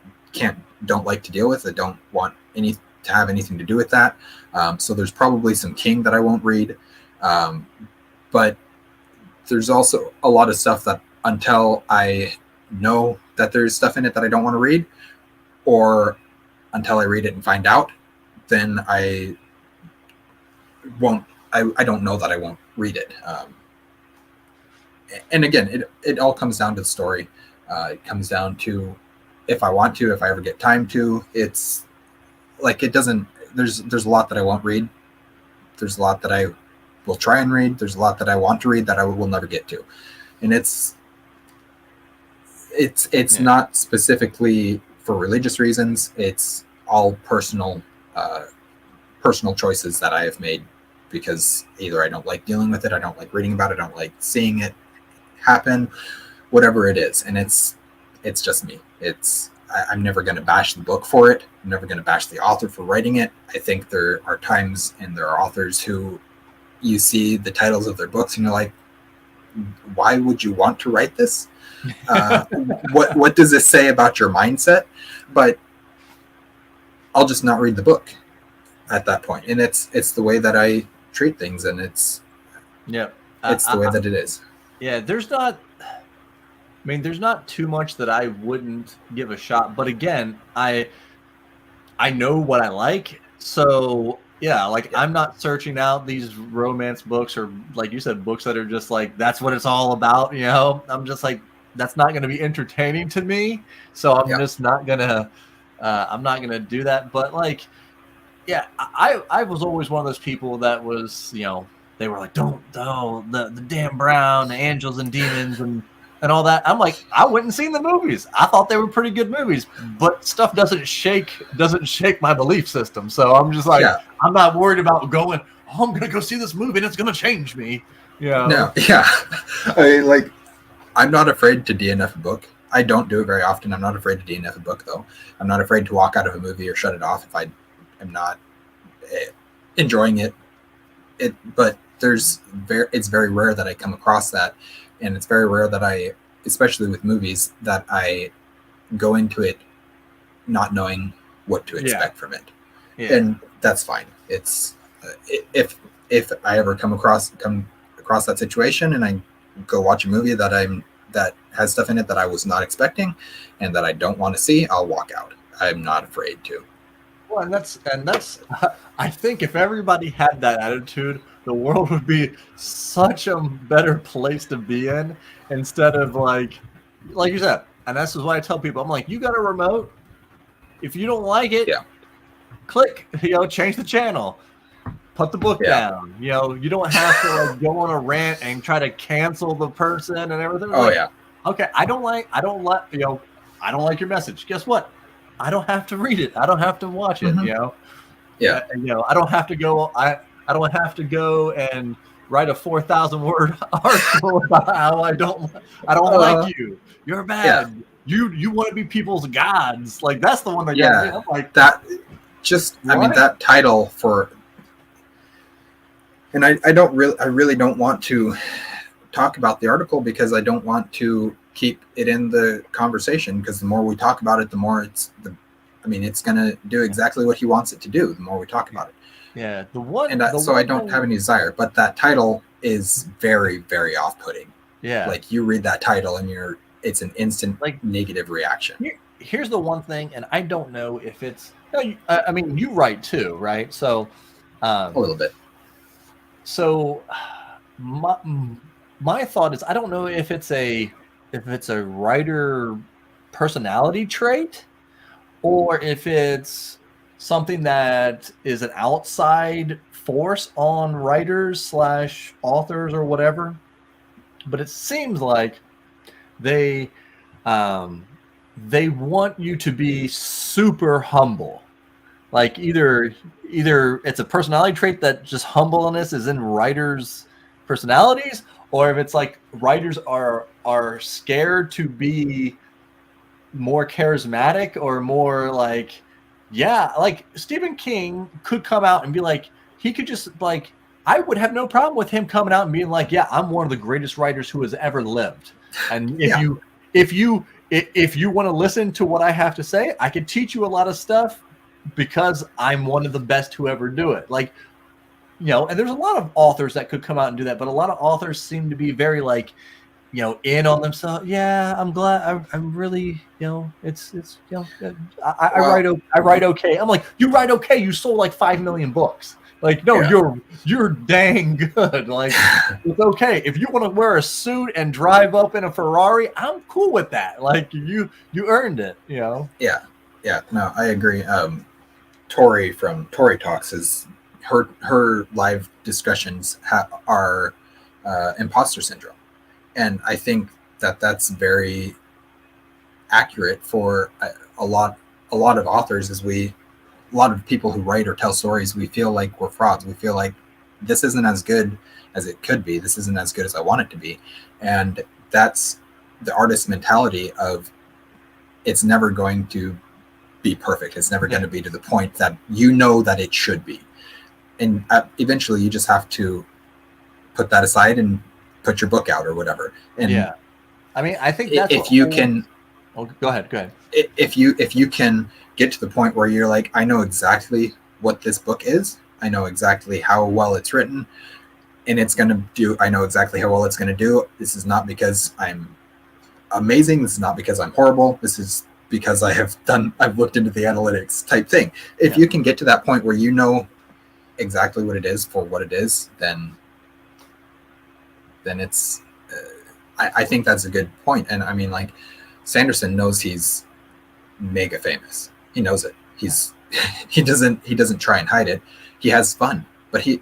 don't like to deal with. I don't want to have anything to do with that. So there's probably some King that I won't read. But there's also a lot of stuff that until I know that there's stuff in it that I don't want to read, or until I read it and find out, then I won't. I don't know that I won't read it. And again, it all comes down to the story. It comes down to if I want to, if I ever get time to. It's like it doesn't. There's a lot that I won't read. There's a lot that I will try and read. There's a lot that I want to read that I will never get to, and it's not specifically for religious reasons. It's all personal choices that I have made because either I don't like dealing with it, I don't like reading about it, I don't like seeing it happen, whatever it is. And it's just me. I'm never going to bash the book for it. I'm never going to bash the author for writing it. I think there are times and there are authors who you see the titles of their books and you're like, why would you want to write this? What does this say about your mindset? But I'll just not read the book at that point. And it's the way that I treat things, and it's the way that it is. Yeah, there's not too much that I wouldn't give a shot. But again, I know what I like. So yeah, I'm not searching out these romance books or, like you said, books that are just like, that's what it's all about. I'm just like, that's not going to be entertaining to me. So I'm just not going to, I'm not going to do that. But like, yeah, I was always one of those people that was, they were like, don't the Dan Brown, the Angels and Demons and all that. I'm like, I went and seen the movies. I thought they were pretty good movies, but stuff doesn't shake my belief system. So I'm just like, I'm not worried about going, I'm going to go see this movie and it's going to change me. No, yeah. I'm not afraid to DNF a book. I don't do it very often. I'm not afraid to DNF a book, though. I'm not afraid to walk out of a movie or shut it off if I am not enjoying it. But it's very rare that I come across that, and it's very rare that I, especially with movies, that I go into it not knowing what to expect from it, and that's fine. It's if I ever come across that situation and I go watch a movie that has stuff in it that I was not expecting and that I don't want to see, I'll walk out. I'm not afraid to. Well, and that's I think if everybody had that attitude, the world would be such a better place to be in, instead of like you said. And this is what I tell people. I'm like, you got a remote, If you don't like it, Yeah. click, change the channel, put the book down. You don't have to like go on a rant and try to cancel the person and everything. Oh yeah. Okay, I don't like your message. Guess what? I don't have to read it. I don't have to watch it. Yeah. I don't have to go. I don't have to go and write a 4,000 word article about how I don't like you. You're bad. Yeah. You want to be people's gods. Like that's the one that got me. I'm like that. Just what? I mean that title for. And I really don't want to talk about the article because I don't want to keep it in the conversation, because the more we talk about it, the more it's going to do exactly what he wants it to do. The more we talk about it. Yeah. I don't have any desire, but that title is very, very off-putting. Yeah. Like you read that title and it's an instant negative reaction. Here's the one thing, and I don't know if it's, I mean, you write too, right? So, a little bit. So my thought is, I don't know if it's a writer personality trait or if it's something that is an outside force on writers / authors or whatever. But it seems like they want you to be super humble. Like either it's a personality trait that just humbleness is in writers' personalities, or if it's like writers are scared to be more charismatic or more like Stephen King could come out and be like, he could just like, I would have no problem with him coming out and being like, yeah, I'm one of the greatest writers who has ever lived. And if you want to listen to what I have to say, I could teach you a lot of stuff because I'm one of the best who ever do it. Like, and there's a lot of authors that could come out and do that, but a lot of authors seem to be very like, in on themselves. Yeah, I'm glad. I'm really, it's I write okay. I'm like, you write okay. You sold like 5 million books. Like, no, you're dang good. Like, it's okay. If you want to wear a suit and drive up in a Ferrari, I'm cool with that. Like, you earned it. Yeah. No, I agree. Tori from Tori Talks is her live discussions are imposter syndrome, and I think that's very accurate for a lot of authors. A lot of people who write or tell stories, we feel like we're frauds. We feel like this isn't as good as it could be. This isn't as good as I want it to be, and that's the artist mentality of it's never going to be perfect. It's never going to be to the point that that it should be. And eventually you just have to put that aside and put your book out or whatever. And I mean, I think that's if you can. Oh, go ahead. If you can get to the point where you're like, I know exactly what this book is. I know exactly how well it's written, and it's going to do. I know exactly how well it's going to do. This is not because I'm amazing. This is not because I'm horrible. This is because I've looked into the analytics type thing. If you can get to that point where you know exactly what it is for what it is, then it's. I think that's a good point. And I mean, like, Sanderson knows he's mega famous. He knows it. He doesn't try and hide it. He has fun, but he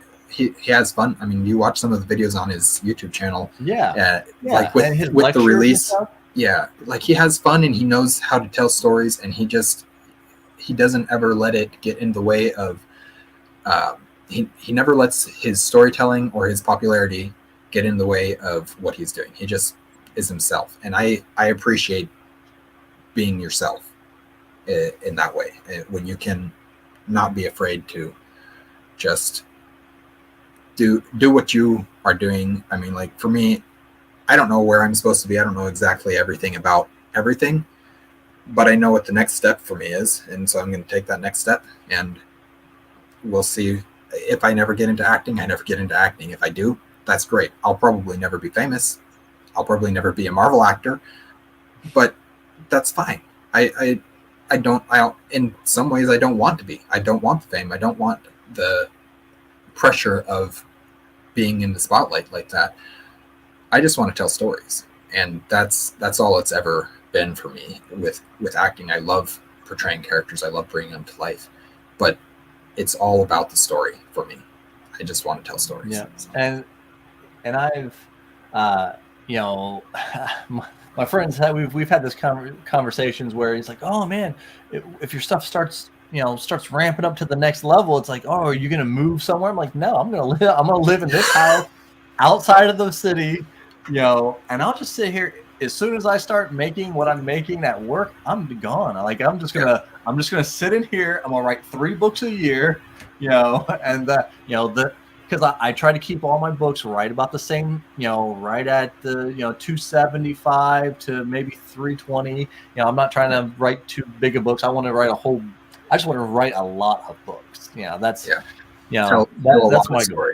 has fun. I mean, you watch some of the videos on his YouTube channel. Like with the release. Yeah, like he has fun and he knows how to tell stories, and he doesn't ever let it get in the way of. He never lets his storytelling or his popularity get in the way of what he's doing. He just is himself, and I appreciate being yourself in that way, when you can not be afraid to just do what you are doing. I mean, like for me, I don't know where I'm supposed to be. I don't know exactly everything about everything, but I know what the next step for me is, and so I'm going to take that next step, and we'll see. If I never get into acting, I never get into acting. If I do, that's great. I'll probably never be famous. I'll probably never be a Marvel actor, but that's fine. I in some ways I don't want to be. I don't want the fame. I don't want the pressure of being in the spotlight like that. I just want to tell stories, and that's all it's ever been for me with acting. I love portraying characters. I love bringing them to life, but it's all about the story for me. I just want to tell stories. Yeah, So. and I've, you know, my friends we've had this conversations where he's like, oh man, if your stuff starts ramping up to the next level, it's like, oh, are you gonna move somewhere? I'm like, no, I'm gonna live in this house outside of the city, and I'll just sit here. As soon as I start making what I'm making at work, I'm gone. I'm just gonna sit in here. I'm gonna write 3 books a year, and because I try to keep all my books right about the same, right at the 275 to maybe 320. I'm not trying to write too big of books. I want to write I just want to write a lot of books. That's that's my goal.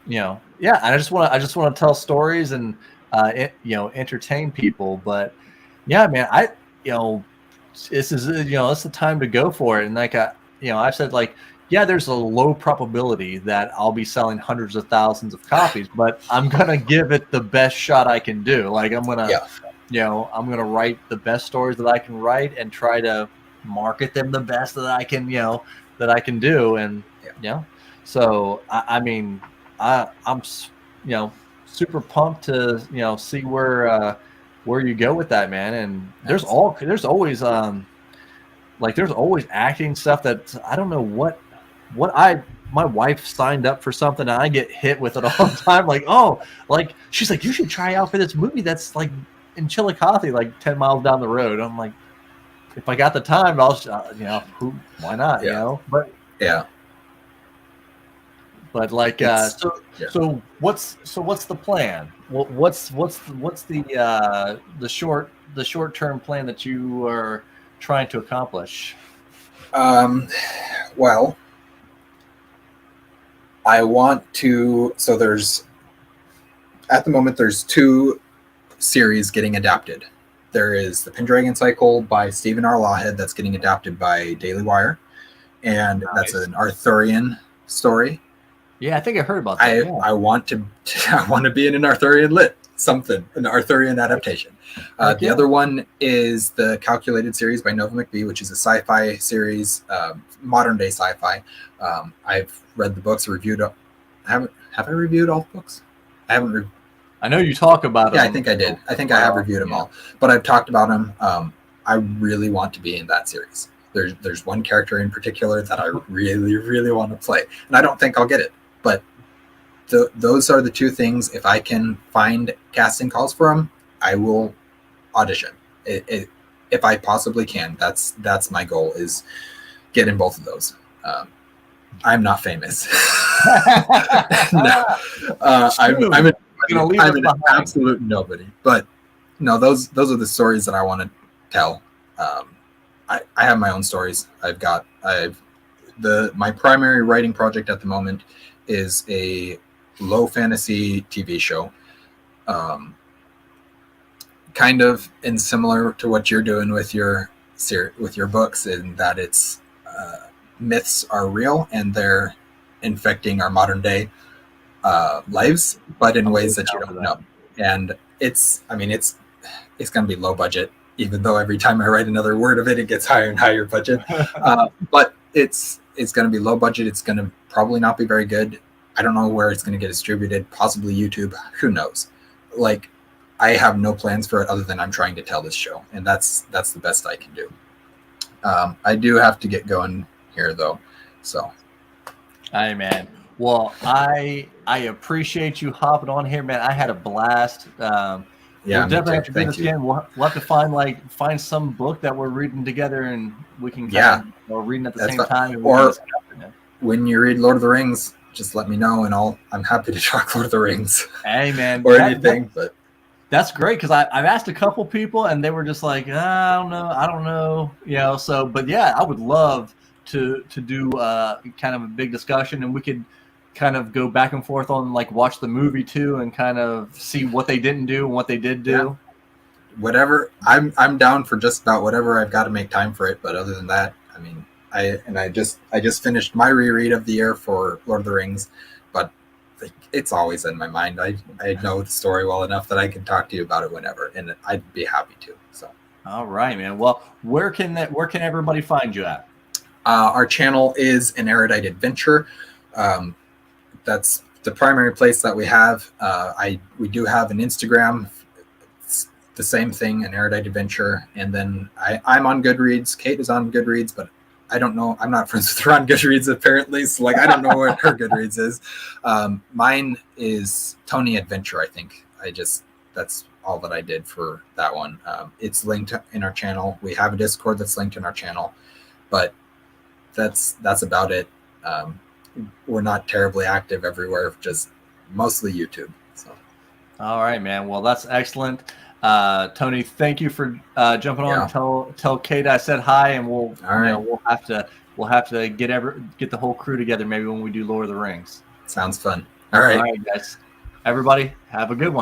And I just want to tell stories and entertain people. But yeah, man, this is it's the time to go for it. And I've said there's a low probability that I'll be selling hundreds of thousands of copies, but I'm gonna give it the best shot I can do. I'm gonna write the best stories that I can write and try to market them the best that I can do. And so I'm super pumped to see where you go with that, man. And there's always acting stuff that I don't know what my wife signed up for something and I get hit with it all the time. She's like, you should try out for this movie that's in Chillicothe, 10 miles down the road. I'm like, if I got the time, I'll why not? But yeah. But so what's the plan? What's the short-term plan that you are trying to accomplish? Well, I want to. So at the moment there's 2 series getting adapted. There is the Pendragon Cycle by Stephen R. Lawhead that's getting adapted by Daily Wire, and nice. That's an Arthurian story. Yeah, I think I heard about that. I want to be in an Arthurian an Arthurian adaptation. The other one is the Calculated series by Nova McBee, which is a sci-fi series, modern day sci-fi. I've read the books, reviewed. Have I reviewed all the books? I haven't. I know you talk about them. Yeah, I think I did. I think I have reviewed them all, but I've talked about them. I really want to be in that series. There's one character in particular that I really, really want to play, and I don't think I'll get it. But those are the 2 things. If I can find casting calls for them, I will audition. If I possibly can. That's my goal, is get in both of those. I'm not famous. No. I'm an absolute nobody. But no, those are the stories that I want to tell. I have my own stories. My primary writing project at the moment is a low fantasy TV show, kind of in similar to what you're doing with your books, in that it's myths are real and they're infecting our modern day lives, but in ways that you don't know. And it's going to be low budget, even though every time I write another word of it, it gets higher and higher budget. But it's going to be low budget. It's going to probably not be very good. I don't know where it's going to get distributed, possibly YouTube. Who knows? I have no plans for it other than I'm trying to tell this show, and that's the best I can do. I do have to get going here, though. So. Hey, man. Well, I appreciate you hopping on here, man. I had a blast. We'll definitely have to do this again. We'll have to find some book that we're reading together, and we can or reading at the same time. Or when you read Lord of the Rings, just let me know, and I'm happy to talk Lord of the Rings. Hey, man, or anything. But that's great, because I've asked a couple people, and they were just like, I don't know. So, but yeah, I would love to do kind of a big discussion, and we could kind of go back and forth on watch the movie too, and kind of see what they didn't do and what they did do. Yeah. Whatever, I'm down for just about whatever. I've got to make time for it, but other than that, I just finished my reread of the year for Lord of the Rings, but it's always in my mind. I know the story well enough that I can talk to you about it whenever, and I'd be happy to. So All right, man. Well, where can everybody find you at? Our channel is an Erudite Adventure. That's the primary place that we have. We do have an Instagram. It's the same thing, an Erudite Adventure. And then I'm on Goodreads. Kate is on Goodreads, but I don't know. I'm not friends with her on Goodreads apparently. So like, I don't know what her Goodreads is. Mine is Tony Adventure. I think that's all that I did for that one. It's linked in our channel. We have a Discord that's linked in our channel, but that's about it. We're not terribly active everywhere, just mostly YouTube. So. All right, man. Well, that's excellent. Tony, thank you for jumping on. Tell Kate I said hi, and we'll have to get the whole crew together maybe when we do Lord of the Rings. Sounds fun. All right, guys. Everybody, have a good one.